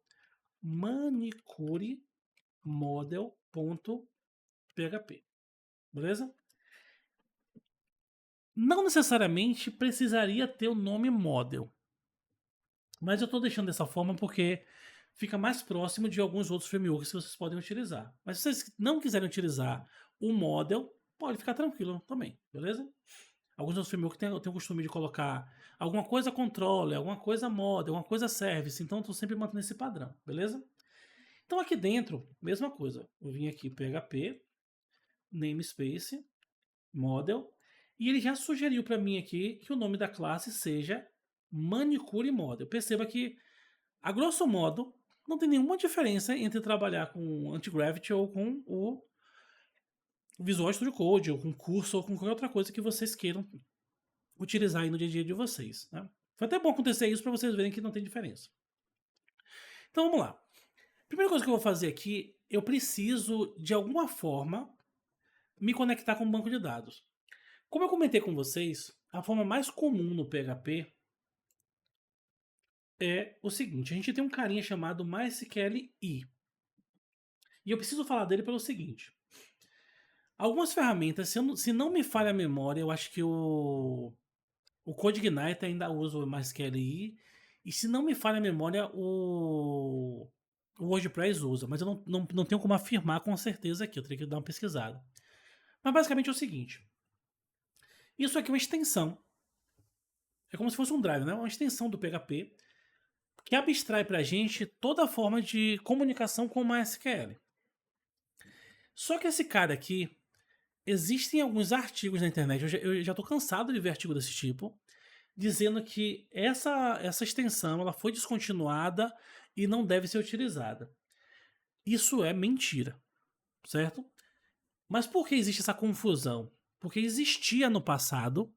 manicuremodel.php. Beleza? Não necessariamente precisaria ter o nome model, mas eu estou deixando dessa forma porque fica mais próximo de alguns outros frameworks que vocês podem utilizar. Mas se vocês não quiserem utilizar o model, pode ficar tranquilo também, beleza? Alguns outros frameworks têm o costume de colocar alguma coisa controller, alguma coisa model, alguma coisa service, então eu estou sempre mantendo esse padrão, beleza? Então aqui dentro, mesma coisa. Eu vim aqui PHP, namespace, model, e ele já sugeriu para mim aqui que o nome da classe seja manicure model. Perceba que, a grosso modo, não tem nenhuma diferença entre trabalhar com Antigravity ou com o Visual Studio Code, ou com curso, ou com qualquer outra coisa que vocês queiram utilizar aí no dia a dia de vocês. Né? Foi até bom acontecer isso para vocês verem que não tem diferença. Então vamos lá. Primeira coisa que eu vou fazer aqui, eu preciso, de alguma forma, me conectar com o banco de dados. Como eu comentei com vocês, a forma mais comum no PHP é o seguinte: a gente tem um carinha chamado MySQLi. E eu preciso falar dele pelo seguinte: algumas ferramentas, se não me falha a memória, eu acho que o CodeIgniter ainda usa o MySQLi. E se não me falha a memória, o WordPress usa. Mas eu não tenho como afirmar com certeza aqui, eu teria que dar uma pesquisada. Mas basicamente é o seguinte: isso aqui é uma extensão. É como se fosse um drive, né? Uma extensão do PHP que abstrai para a gente toda a forma de comunicação com o MySQL. Só que esse cara aqui, existem alguns artigos na internet, eu já tô cansado de ver artigo desse tipo, dizendo que essa extensão ela foi descontinuada e não deve ser utilizada. Isso é mentira, certo? Mas por que existe essa confusão? Porque existia no passado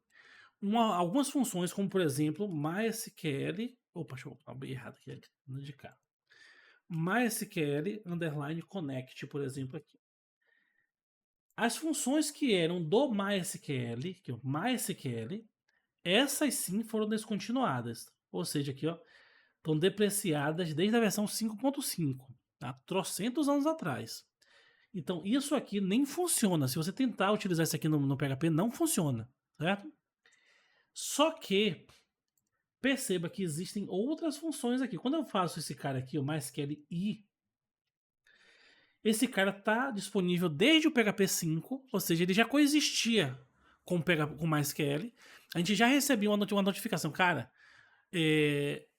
algumas funções, como por exemplo, MySQL. Opa, deixa eu abrir errado aqui, de cá. MySQL underline connect, por exemplo, aqui. As funções que eram do MySQL, que é o MySQL, essas sim foram descontinuadas. Ou seja, aqui ó, estão depreciadas desde a versão 5.5, tá? Trocentos anos atrás. Então isso aqui nem funciona. Se você tentar utilizar isso aqui no PHP, não funciona, certo? Só que perceba que existem outras funções aqui. Quando eu faço esse cara aqui, o MySQL-i, esse cara está disponível desde o PHP 5, ou seja, ele já coexistia com o MySQL. A gente já recebia uma notificação, cara,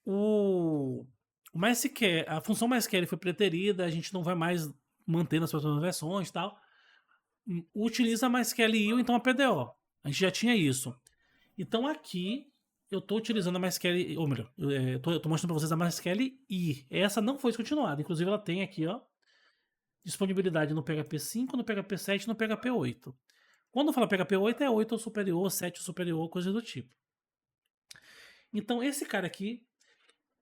o MySQL, a função MySQL foi preterida, a gente não vai mais manter nas próximas versões e tal. Utiliza MySQL ou então a PDO. A gente já tinha isso. Então aqui eu estou utilizando a MySQL, ou melhor, eu tô mostrando para vocês a MySQL e essa não foi descontinuada. Inclusive ela tem aqui, ó, disponibilidade no PHP 5, no PHP 7 e no PHP 8. Quando fala PHP 8 é 8 ou superior, 7 ou superior, coisa do tipo. Então esse cara aqui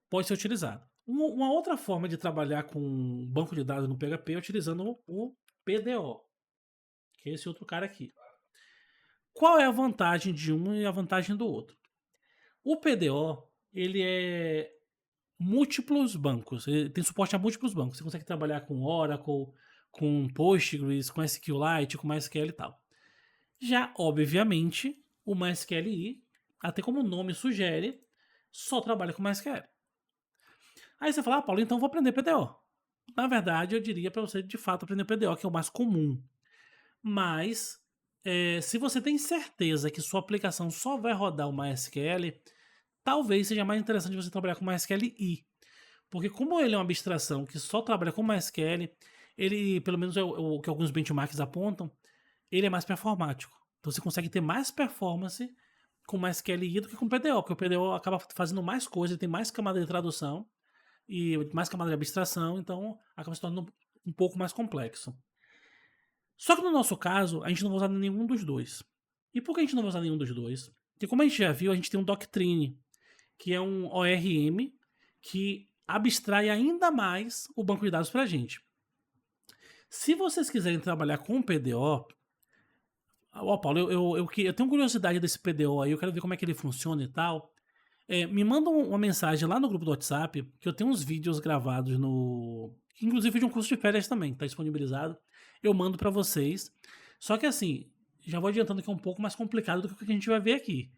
pode ser utilizado. Uma outra forma de trabalhar com banco de dados no PHP é utilizando o PDO, que é esse outro cara aqui. Qual é a vantagem de um e a vantagem do outro? O PDO, ele é múltiplos bancos. Ele tem suporte a múltiplos bancos. Você consegue trabalhar com Oracle, com Postgres, com SQLite, com MySQL e tal. Já, obviamente, o MySQLi, até como o nome sugere, só trabalha com MySQL. Aí você fala, Paulo, então eu vou aprender PDO. Na verdade, eu diria para você, de fato, aprender PDO, que é o mais comum. Mas, se você tem certeza que sua aplicação só vai rodar o MySQL, talvez seja mais interessante você trabalhar com MySQLi. Porque como ele é uma abstração que só trabalha com MySQL, ele, pelo menos é o que alguns benchmarks apontam, ele é mais performático. Então você consegue ter mais performance com MySQLi do que com PDO, porque o PDO acaba fazendo mais coisa, ele tem mais camada de tradução e mais camada de abstração, então acaba se tornando um pouco mais complexo. Só que no nosso caso, a gente não vai usar nenhum dos dois. E por que a gente não vai usar nenhum dos dois? Porque como a gente já viu, a gente tem um Doctrine, que é um ORM que abstrai ainda mais o banco de dados para a gente. Se vocês quiserem trabalhar com PDO, Paulo, eu tenho curiosidade desse PDO aí, eu quero ver como é que ele funciona e tal. Me manda uma mensagem lá no grupo do WhatsApp, que eu tenho uns vídeos gravados no. Inclusive de um curso de férias também, tá disponibilizado. Eu mando para vocês. Só que assim, já vou adiantando que é um pouco mais complicado do que o que a gente vai ver aqui.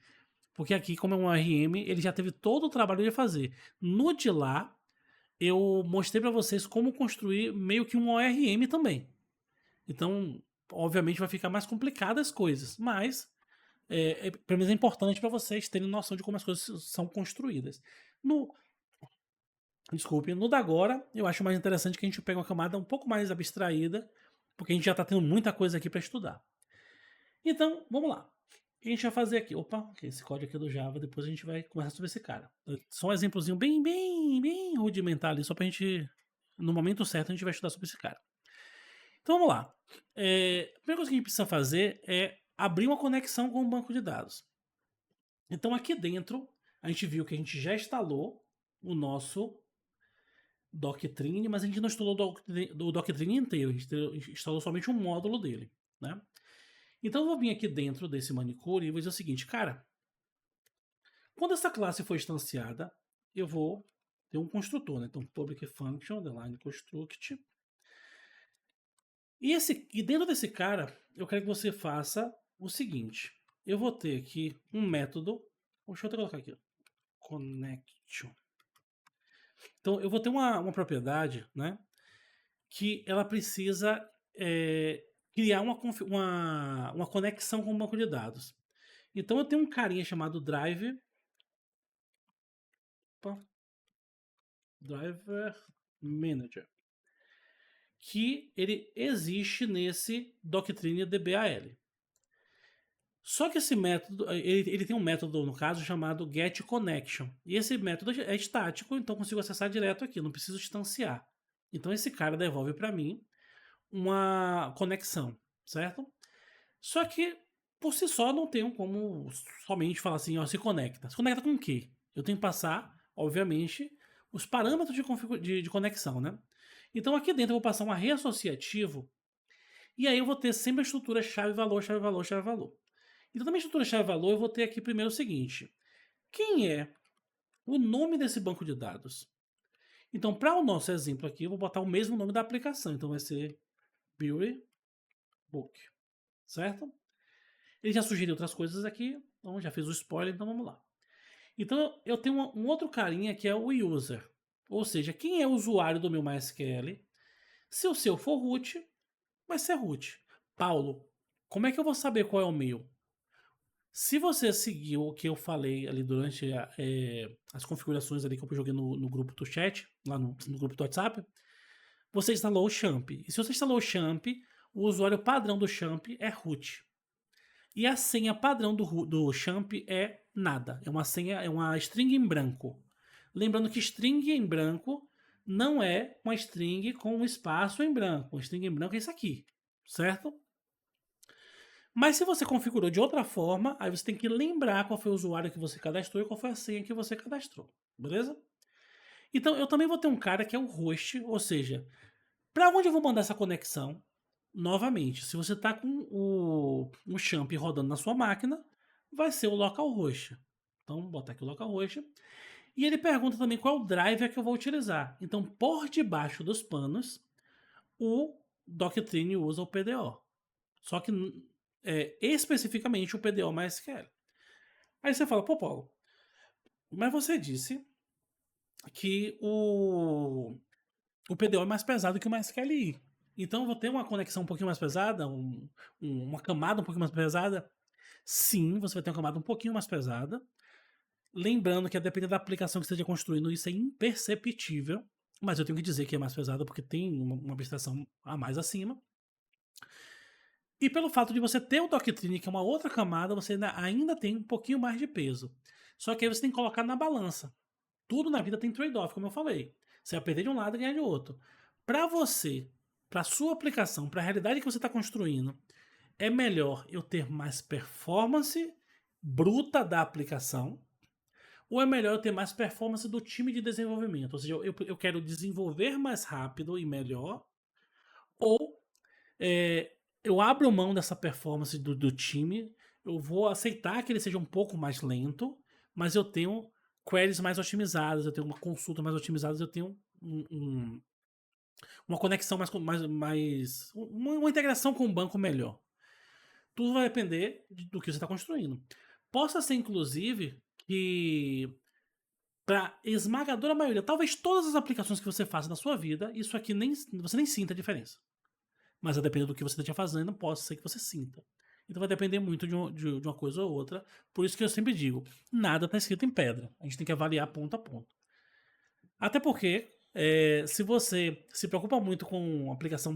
Porque aqui, como é um RM, ele já teve todo o trabalho de fazer. No de lá, eu mostrei para vocês como construir meio que um ORM também. Então, obviamente, vai ficar mais complicadas as coisas, mas pelo menos é importante para vocês terem noção de como as coisas são construídas. No da agora, eu acho mais interessante que a gente pegue uma camada um pouco mais abstraída, porque a gente já está tendo muita coisa aqui para estudar. Então, vamos lá. O que a gente vai fazer aqui? Opa, esse código aqui é do Java, depois a gente vai conversar sobre esse cara. Só um exemplozinho bem rudimentar ali, só pra gente, no momento certo, a gente vai estudar sobre esse cara. Então vamos lá. A primeira coisa que a gente precisa fazer é abrir uma conexão com o banco de dados. Então aqui dentro, a gente viu que a gente já instalou o nosso Doctrine, mas a gente não instalou o Doctrine inteiro, a gente instalou somente um módulo dele, né? Então eu vou vir aqui dentro desse manicure e vou dizer o seguinte, cara, quando essa classe for instanciada, eu vou ter um construtor, né? Então public function, underline construct. E dentro desse cara, eu quero que você faça o seguinte. Eu vou ter aqui um método. Deixa eu até colocar aqui. Connection. Então, eu vou ter uma propriedade, né? Que ela precisa criar uma conexão com o banco de dados. Então, eu tenho um carinha chamado drive. Opa, driver manager. Que ele existe nesse Doctrine DBAL. Só que esse método, ele tem um método, no caso, chamado getConnection. E esse método é estático, então eu consigo acessar direto aqui, não preciso instanciar. Então esse cara devolve para mim uma conexão, certo? Só que, por si só, não tenho como somente falar assim, ó, se conecta. Se conecta com o quê? Eu tenho que passar, obviamente, os parâmetros de conexão, né? Então aqui dentro eu vou passar um array associativo e aí eu vou ter sempre a estrutura chave-valor, chave-valor, chave-valor. Então, na minha estrutura chave-valor, eu vou ter aqui primeiro o seguinte. Quem é o nome desse banco de dados? Então, para o nosso exemplo aqui, eu vou botar o mesmo nome da aplicação. Então, vai ser Beauty Book. Certo? Ele já sugeriu outras coisas aqui. Então, já fez o spoiler. Então, vamos lá. Então, eu tenho um outro carinha que é o user. Ou seja, quem é o usuário do meu MySQL? Se o seu for root, vai ser root. Paulo, como é que eu vou saber qual é o meu? Se você seguiu o que eu falei ali durante as configurações ali que eu joguei no grupo do chat, lá no grupo do WhatsApp, você instalou o Champ. E se você instalou o Champ, o usuário padrão do Champ é root. E a senha padrão do Champ é nada. É uma senha, é uma string em branco. Lembrando que string em branco não é uma string com um espaço em branco. Uma string em branco é isso aqui, certo? Mas se você configurou de outra forma, aí você tem que lembrar qual foi o usuário que você cadastrou e qual foi a senha que você cadastrou, beleza? Então eu também vou ter um cara que é o host, ou seja, para onde eu vou mandar essa conexão? Novamente, se você está com o champ rodando na sua máquina, vai ser o localhost. Então vou botar aqui o localhost. E ele pergunta também qual driver que eu vou utilizar. Então, por debaixo dos panos, o Doctrine usa o PDO. Só que especificamente o PDO MySQL. Aí você fala, pô, Paulo, mas você disse que o PDO é mais pesado que o MySQLi. Então eu vou ter uma conexão um pouquinho mais pesada, uma camada um pouquinho mais pesada. Sim, você vai ter uma camada um pouquinho mais pesada. Lembrando que a depender da aplicação que você esteja construindo, isso é imperceptível. Mas eu tenho que dizer que é mais pesada porque tem uma abstração a mais acima. E pelo fato de você ter o Doctrine, que é uma outra camada, você ainda tem um pouquinho mais de peso. Só que aí você tem que colocar na balança. Tudo na vida tem trade-off, como eu falei. Você vai perder de um lado e ganhar de outro. Para você, para sua aplicação, para a realidade que você está construindo, é melhor eu ter mais performance bruta da aplicação, ou é melhor eu ter mais performance do time de desenvolvimento? Ou seja, eu quero desenvolver mais rápido e melhor, ou é, eu abro mão dessa performance do time, eu vou aceitar que ele seja um pouco mais lento, mas eu tenho queries mais otimizadas, eu tenho uma consulta mais otimizada, eu tenho uma conexão uma integração com o banco melhor. Tudo vai depender do que você está construindo. Possa ser, inclusive, que para esmagadora maioria, talvez todas as aplicações que você faça na sua vida, isso aqui você nem sinta a diferença. Mas a depender do que você esteja fazendo, pode ser que você sinta. Então vai depender muito de uma coisa ou outra. Por isso que eu sempre digo, nada está escrito em pedra. A gente tem que avaliar ponto a ponto. Até porque, se você se preocupa muito com aplicação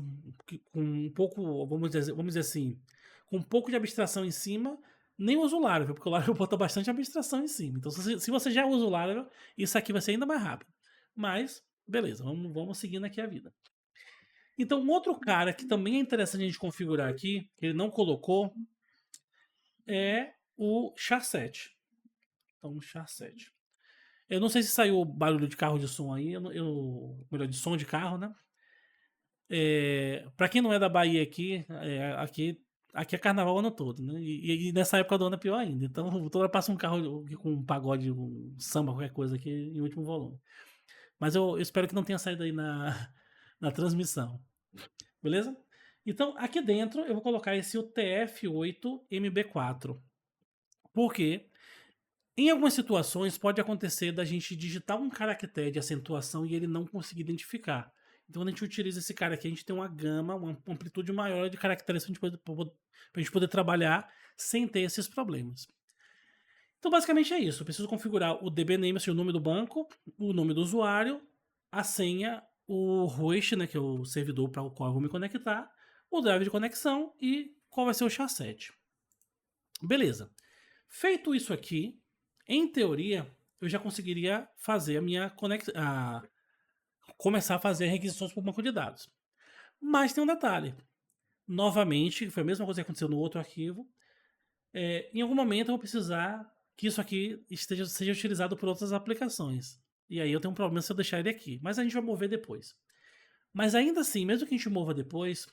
com um pouco, vamos dizer assim, com um pouco de abstração em cima, nem usa o Laravel, porque o Laravel bota bastante abstração em cima. Então, se você já usa o Laravel, isso aqui vai ser ainda mais rápido. Mas, beleza, vamos seguindo aqui a vida. Então, um outro cara que também é interessante a gente configurar aqui, que ele não colocou, é o char7. Então, o char7. Eu não sei se saiu barulho de carro de som aí, melhor, de som de carro, né? Pra quem não é da Bahia aqui é carnaval o ano todo, né? E nessa época do ano é pior ainda. Então, toda hora passa um carro com um pagode, um samba, qualquer coisa aqui em último volume. Mas eu espero que não tenha saído aí na transmissão. Beleza? Então, aqui dentro eu vou colocar esse UTF-8MB4. Por quê? Em algumas situações pode acontecer da gente digitar um caractere de acentuação e ele não conseguir identificar. Então, quando a gente utiliza esse cara aqui, a gente tem uma gama, uma amplitude maior de caracteres para a gente poder trabalhar sem ter esses problemas. Então, basicamente é isso. Eu preciso configurar o DBName, assim, o nome do banco, o nome do usuário, a senha, o host, né, que é o servidor para o qual eu vou me conectar, o drive de conexão e qual vai ser o SHA-7. Beleza. Feito isso aqui, em teoria, eu já conseguiria fazer a minha conexão, começar a fazer requisições para o banco de dados. Mas tem um detalhe. Novamente, foi a mesma coisa que aconteceu no outro arquivo. Em algum momento eu vou precisar que isso aqui seja utilizado por outras aplicações. E aí eu tenho um problema se eu deixar ele aqui. Mas a gente vai mover depois. Mas ainda assim, mesmo que a gente mova depois,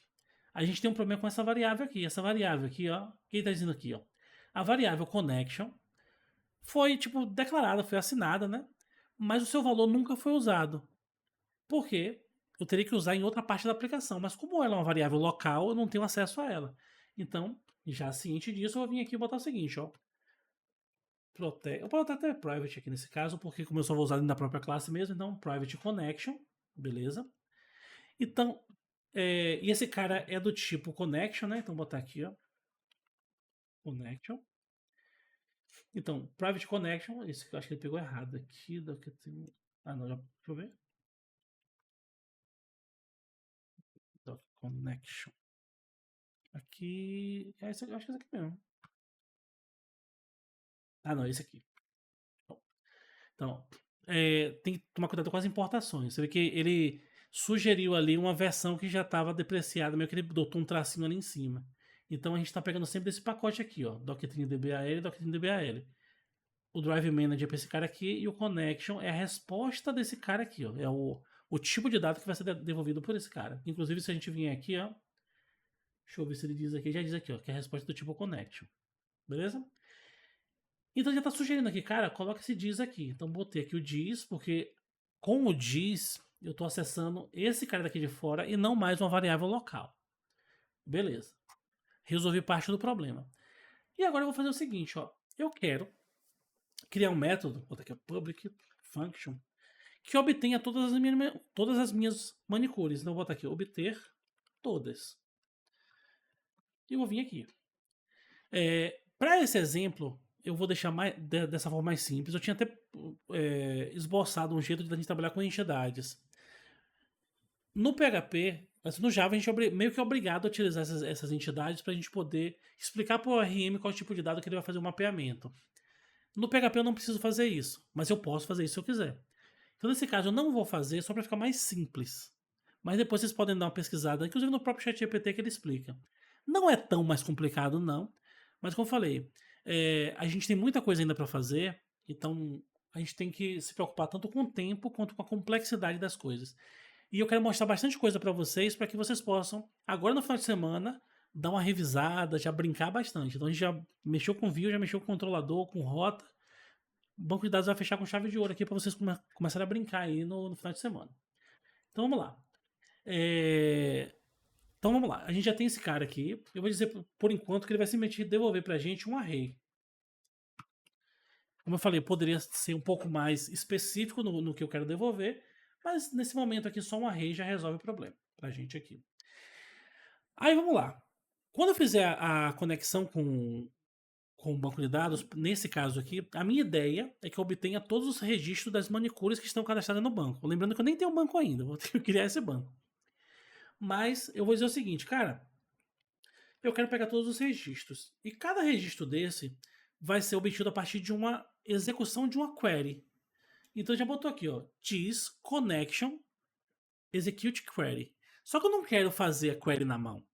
a gente tem um problema com essa variável aqui. Essa variável aqui, ó. O que ele está dizendo aqui, ó? A variável connection foi, tipo, declarada, foi assinada, né? Mas o seu valor nunca foi usado. Por quê? Eu teria que usar em outra parte da aplicação. Mas como ela é uma variável local, eu não tenho acesso a ela. Então, já ciente disso, eu vou vir aqui e botar o seguinte, ó. Eu posso até ter private aqui nesse caso, porque como eu só vou usar dentro da própria classe mesmo, então private connection, beleza? Então, e esse cara é do tipo connection, né? Então vou botar aqui, ó, connection. Então, private connection, esse eu acho que ele pegou errado aqui, não, deixa eu ver. Connection. Aqui, eu acho que é esse aqui mesmo. Não, esse aqui. Então, tem que tomar cuidado com as importações. Você vê que ele sugeriu ali uma versão que já estava depreciada, meio que ele botou um tracinho ali em cima. Então a gente está pegando sempre esse pacote aqui, ó, Doctrine DBAL e Doctrine DBAL. O Drive Manager para esse cara aqui e o Connection é a resposta desse cara aqui, ó. É o tipo de dado que vai ser devolvido por esse cara. Inclusive, se a gente vier aqui, ó, deixa eu ver se ele diz aqui, já diz aqui, ó, que é a resposta do tipo Connection. Beleza? Então já está sugerindo aqui, cara, coloca esse diz aqui. Então botei aqui o diz, porque com o diz eu estou acessando esse cara daqui de fora e não mais uma variável local. Beleza. Resolvi parte do problema. E agora eu vou fazer o seguinte, ó. Eu quero criar um método, vou botar aqui public function, que obtenha todas as minhas manicures. Então eu vou botar aqui obter todas. E vou vir aqui. Para esse exemplo, eu vou deixar dessa forma mais simples. Eu tinha até esboçado um jeito de a gente trabalhar com entidades. No PHP, assim, no Java, a gente é meio que obrigado a utilizar essas entidades para a gente poder explicar para o ORM qual tipo de dado que ele vai fazer o mapeamento. No PHP eu não preciso fazer isso, mas eu posso fazer isso se eu quiser. Então, nesse caso, eu não vou fazer só para ficar mais simples. Mas depois vocês podem dar uma pesquisada, inclusive no próprio ChatGPT que ele explica. Não é tão mais complicado, não. Mas como eu falei, a gente tem muita coisa ainda para fazer, então a gente tem que se preocupar tanto com o tempo quanto com a complexidade das coisas. E eu quero mostrar bastante coisa para vocês, para que vocês possam, agora no final de semana, dar uma revisada, já brincar bastante. Então a gente já mexeu com view, já mexeu com controlador, com rota. O banco de dados vai fechar com chave de ouro aqui para vocês começarem a brincar aí no final de semana. Então vamos lá. Então vamos lá. A gente já tem esse cara aqui. Eu vou dizer por enquanto que ele vai simplesmente devolver para a gente um array. Como eu falei, poderia ser um pouco mais específico no que eu quero devolver, mas nesse momento aqui só um array já resolve o problema para a gente aqui. Aí vamos lá. Quando eu fizer a conexão com o banco de dados, nesse caso aqui, a minha ideia é que eu obtenha todos os registros das manicures que estão cadastradas no banco. Lembrando que eu nem tenho um banco ainda, vou ter que criar esse banco. Mas eu vou dizer o seguinte, cara, eu quero pegar todos os registros. E cada registro desse vai ser obtido a partir de uma execução de uma query. Então já botou aqui, ó, this connection execute query. Só que eu não quero fazer a query na mão.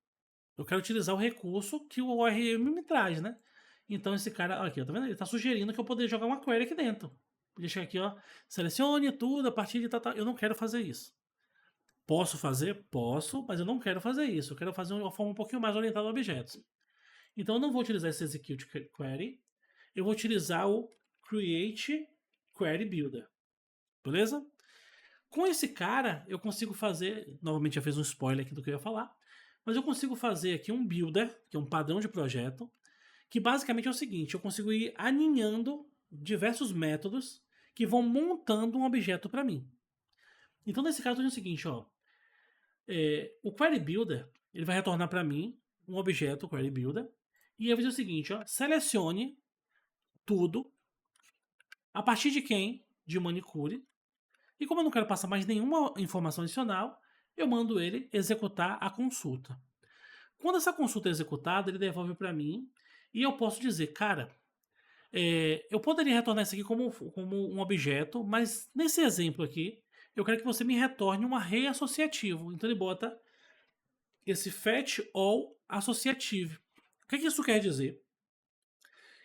Eu quero utilizar o recurso que o ORM me traz, né? Então esse cara, aqui, ó, tá vendo? Ele tá sugerindo que eu poderia jogar uma query aqui dentro. Podia chegar aqui, ó, selecione tudo a partir de tal. Eu não quero fazer isso. Posso fazer? Posso, mas eu não quero fazer isso. Eu quero fazer uma forma um pouquinho mais orientada a objetos. Então eu não vou utilizar esse execute query. Eu vou utilizar o create query builder. Beleza? Com esse cara, eu consigo fazer, novamente já fez um spoiler aqui do que eu ia falar, mas eu consigo fazer aqui um builder, que é um padrão de projeto, que basicamente é o seguinte, eu consigo ir aninhando diversos métodos que vão montando um objeto para mim. Então nesse caso eu tenho o seguinte, ó, o Query Builder ele vai retornar para mim um objeto Query Builder e eu vou dizer o seguinte, ó, selecione tudo a partir de quem? De manicure. E como eu não quero passar mais nenhuma informação adicional, eu mando ele executar a consulta. Quando essa consulta é executada, ele devolve para mim e eu posso dizer, cara, eu poderia retornar isso aqui como um objeto, mas nesse exemplo aqui, eu quero que você me retorne um array associativo. Então ele bota esse fetch all associative. O que isso quer dizer?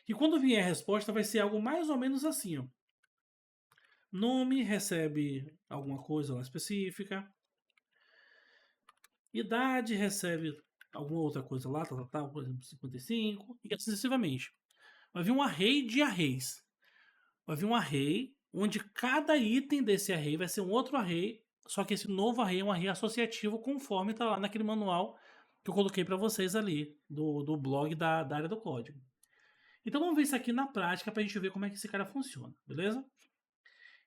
Que quando vier a resposta vai ser algo mais ou menos assim, ó. Nome recebe alguma coisa lá específica. Idade recebe alguma outra coisa lá, por exemplo, 55, e assim sucessivamente. Vai vir um array de arrays. Vai vir um array onde cada item desse array vai ser um outro array, só que esse novo array é um array associativo conforme está lá naquele manual que eu coloquei para vocês ali, do blog da área do código. Então vamos ver isso aqui na prática para a gente ver como é que esse cara funciona, beleza?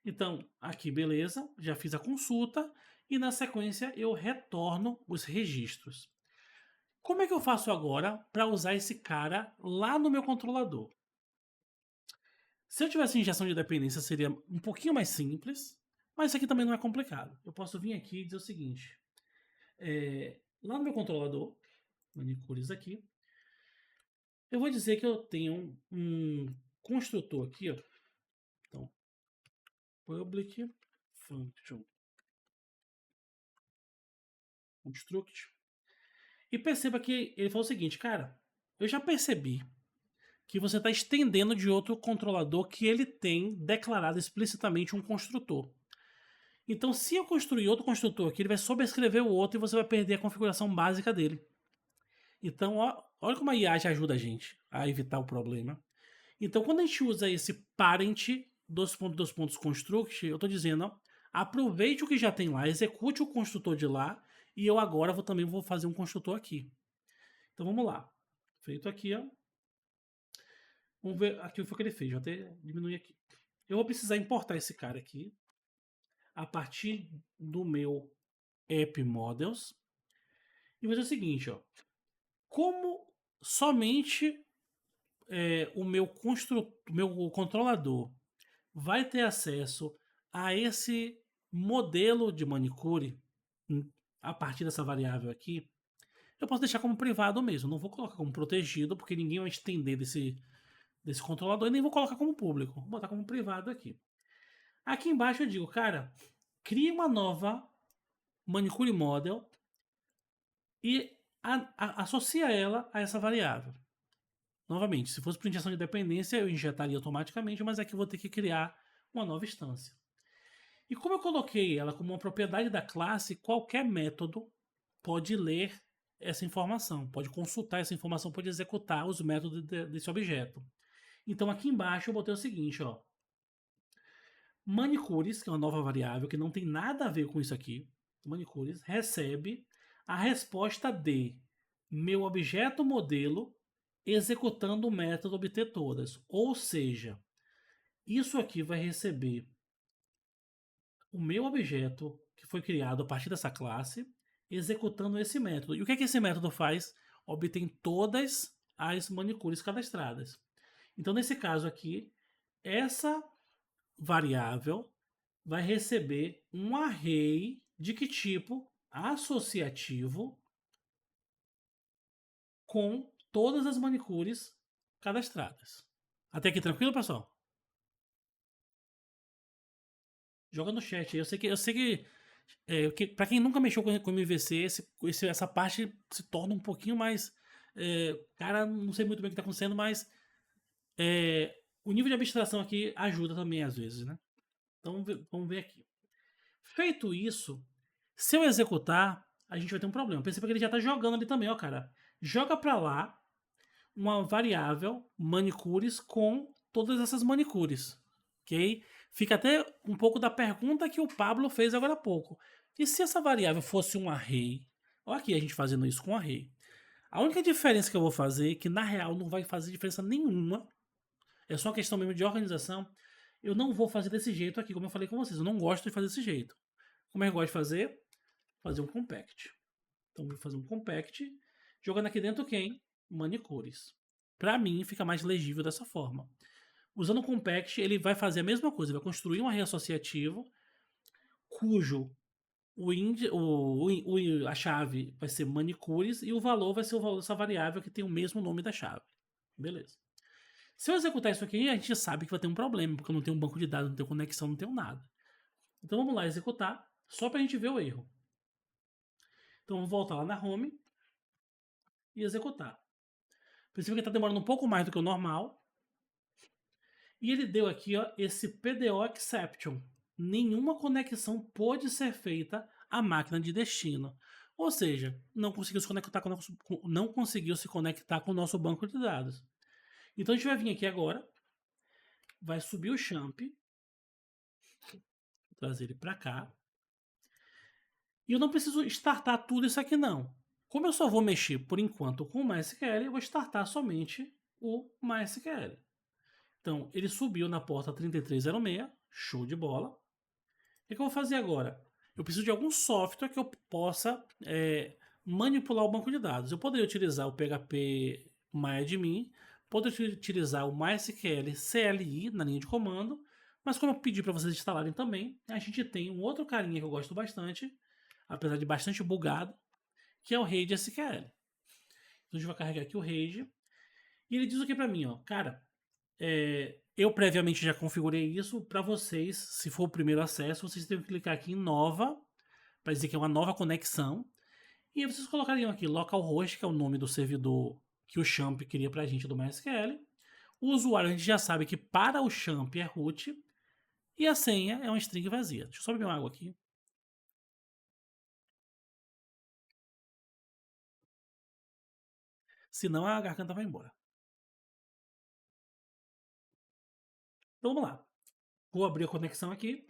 Então, aqui beleza, já fiz a consulta e na sequência eu retorno os registros. Como é que eu faço agora para usar esse cara lá no meu controlador? Se eu tivesse injeção de dependência seria um pouquinho mais simples, mas isso aqui também não é complicado. Eu posso vir aqui e dizer o seguinte, lá no meu controlador, manicures aqui, eu vou dizer que eu tenho um construtor aqui, ó. Então, public function construct. E perceba que ele falou o seguinte, cara, eu já percebi que você está estendendo de outro controlador que ele tem declarado explicitamente um construtor. Então, se eu construir outro construtor aqui, ele vai sobrescrever o outro e você vai perder a configuração básica dele. Então, olha como a IA já ajuda a gente a evitar o problema. Então, quando a gente usa esse parent, dois pontos construct, eu estou dizendo, ó, aproveite o que já tem lá, execute o construtor de lá, e eu agora também vou fazer um construtor aqui. Então, vamos lá. Feito aqui, ó. Vamos ver aqui o que ele fez. Vou até diminuir aqui. Eu vou precisar importar esse cara aqui a partir do meu app models. E vou fazer o seguinte, ó. Como somente o meu controlador vai ter acesso a esse modelo de manicure a partir dessa variável aqui, eu posso deixar como privado mesmo. Não vou colocar como protegido, porque ninguém vai entender desse controlador e nem vou colocar como público. Vou botar como privado aqui. Aqui embaixo eu digo, cara, crie uma nova manicure model e associa ela a essa variável. Novamente, se fosse por injeção de dependência, eu injetaria automaticamente, mas aqui eu vou ter que criar uma nova instância. E como eu coloquei ela como uma propriedade da classe, qualquer método pode ler essa informação, pode consultar essa informação, pode executar os métodos desse objeto. Então aqui embaixo eu botei o seguinte, ó. Manicures, que é uma nova variável que não tem nada a ver com isso aqui, manicures, recebe a resposta de meu objeto modelo executando o método obter todas. Ou seja, isso aqui vai receber o meu objeto que foi criado a partir dessa classe executando esse método. E o que é que esse método faz? Obtém todas as manicures cadastradas. Então, nesse caso aqui, essa variável vai receber um array de que tipo? Associativo com todas as manicures cadastradas. Até aqui tranquilo, pessoal? Joga no chat. Eu sei que para quem nunca mexeu com MVC, essa parte se torna um pouquinho mais. Cara, não sei muito bem o que está acontecendo, mas o nível de abstração aqui ajuda também às vezes, né? Então vamos ver aqui. Feito isso, se eu executar, a gente vai ter um problema. Perceba que ele já está jogando ali também, ó, cara. Joga para lá uma variável manicures com todas essas manicures, ok? Fica até um pouco da pergunta que o Pablo fez agora há pouco. E se essa variável fosse um array? Olha aqui a gente fazendo isso com array. A única diferença que eu vou fazer, que na real não vai fazer diferença nenhuma, é só uma questão mesmo de organização, eu não vou fazer desse jeito aqui, como eu falei com vocês. Eu não gosto de fazer desse jeito. Como é que eu gosto de fazer? Fazer um compact. Então vou fazer um compact, jogando aqui dentro quem? Manicures. Para mim fica mais legível dessa forma. Usando o compact, ele vai fazer a mesma coisa, vai construir um array associativo cujo a chave vai ser manicures e o valor vai ser o valor dessa variável que tem o mesmo nome da chave. Beleza. Se eu executar isso aqui, a gente sabe que vai ter um problema, porque eu não tenho um banco de dados, não tenho conexão, não tenho nada. Então vamos lá executar, só para a gente ver o erro. Então vamos voltar lá na home e executar. Perceba que está demorando um pouco mais do que o normal. E ele deu aqui ó, esse PDO exception. Nenhuma conexão pode ser feita à máquina de destino. Ou seja, não conseguiu se conectar com o nosso banco de dados. Então a gente vai vir aqui agora, vai subir o champ, trazer ele para cá. E eu não preciso startar tudo isso aqui não. Como eu só vou mexer por enquanto com o MySQL, eu vou startar somente o MySQL. Então, ele subiu na porta 3306, show de bola. O que eu vou fazer agora? Eu preciso de algum software que eu possa manipular o banco de dados. Eu poderia utilizar o PHP MyAdmin, poderia utilizar o MySQL CLI na linha de comando, mas como eu pedi para vocês instalarem também, a gente tem um outro carinha que eu gosto bastante, apesar de bastante bugado, que é o RAID SQL. Então a gente vai carregar aqui o RAID, e ele diz o que para mim, ó, cara, eu previamente já configurei isso para vocês. Se for o primeiro acesso, vocês têm que clicar aqui em nova, para dizer que é uma nova conexão. E aí vocês colocariam aqui localhost, que é o nome do servidor que o Champ queria para a gente do MySQL. O usuário a gente já sabe que para o Champ é root. E a senha é uma string vazia. Deixa eu só beber uma água aqui. Senão a garganta vai embora. Então vamos lá. Vou abrir a conexão aqui.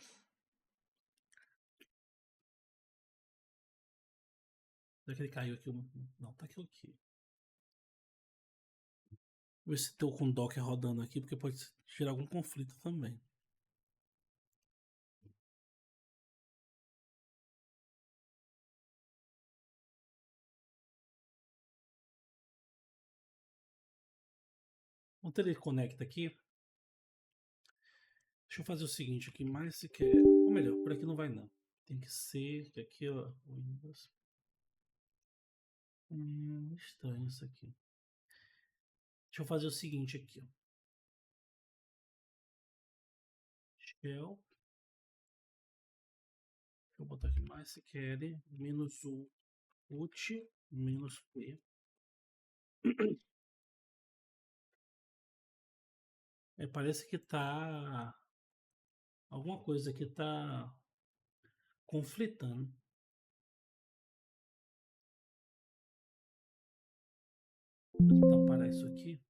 Será que ele caiu aqui? Não, tá aqui. Vou ver se tô com o Docker rodando aqui, porque pode gerar algum conflito também. Enquanto ele conecta aqui, deixa eu fazer o seguinte aqui, mais se quer. Ou melhor, por aqui não vai não. Tem que ser que aqui, ó, Windows. Estranho isso aqui. Deixa eu fazer o seguinte aqui, ó. Shell. Deixa eu botar aqui mais se quer menos U ut menos P. Parece que tá. Alguma coisa aqui tá conflitando. Vou tentar parar isso aqui.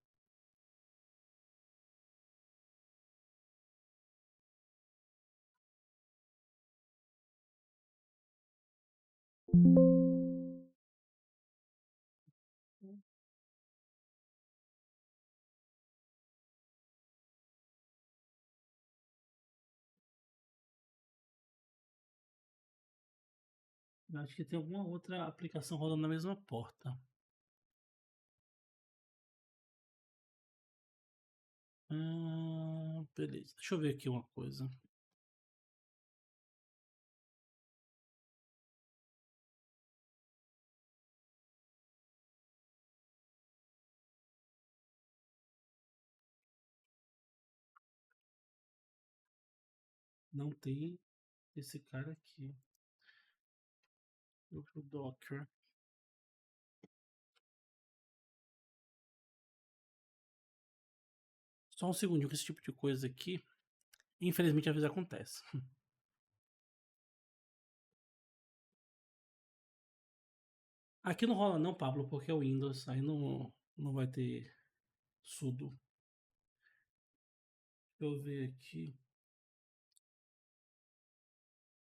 Eu acho que tem alguma outra aplicação rodando na mesma porta. Beleza. Deixa eu ver aqui uma coisa. Não tem esse cara aqui. O Docker. Só um segundinho com esse tipo de coisa aqui. Infelizmente às vezes acontece. Aqui não rola não, Pablo, porque é o Windows. Aí não vai ter sudo. Deixa eu ver aqui.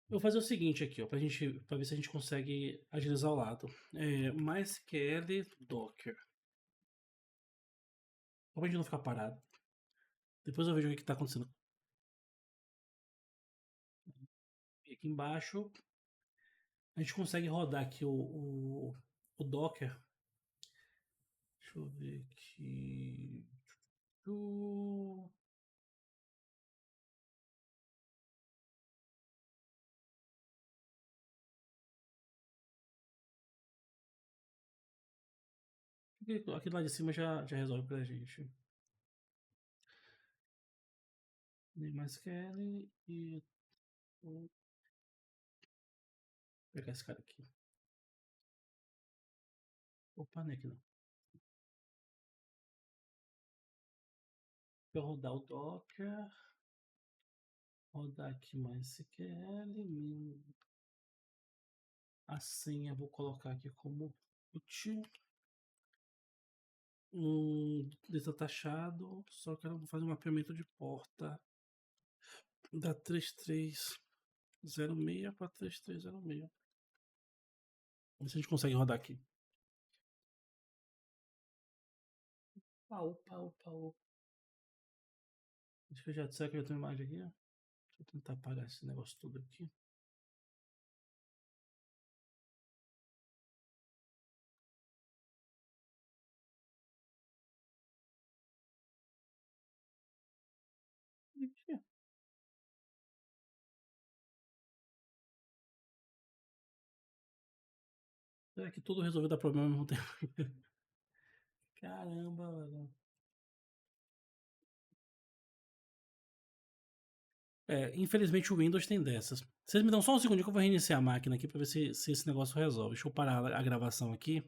Eu vou fazer o seguinte aqui, ó, pra ver se a gente consegue agilizar o lado. MySQL Docker. Só pra gente não ficar parado. Depois eu vejo o que tá acontecendo. E aqui embaixo a gente consegue rodar aqui o Docker. Deixa eu ver aqui. Aqui lá de cima já resolve pra gente. MySQL e. Vou pegar esse cara aqui. Opa, não é aqui não. Vou rodar o Docker. Rodar aqui MySQL. A senha vou colocar aqui como root. Detatachado. Só que eu vou fazer um mapeamento de porta da 3306 para 3306. Vamos ver se a gente consegue rodar aqui. Opa. Acho que eu já disse que eu tenho imagem aqui. Deixa eu tentar apagar esse negócio tudo aqui. Será que tudo resolveu dar problema ao mesmo tempo? Caramba, velho. Infelizmente o Windows tem dessas. Vocês me dão só um segundinho que eu vou reiniciar a máquina aqui pra ver se esse negócio resolve. Deixa eu parar a gravação aqui.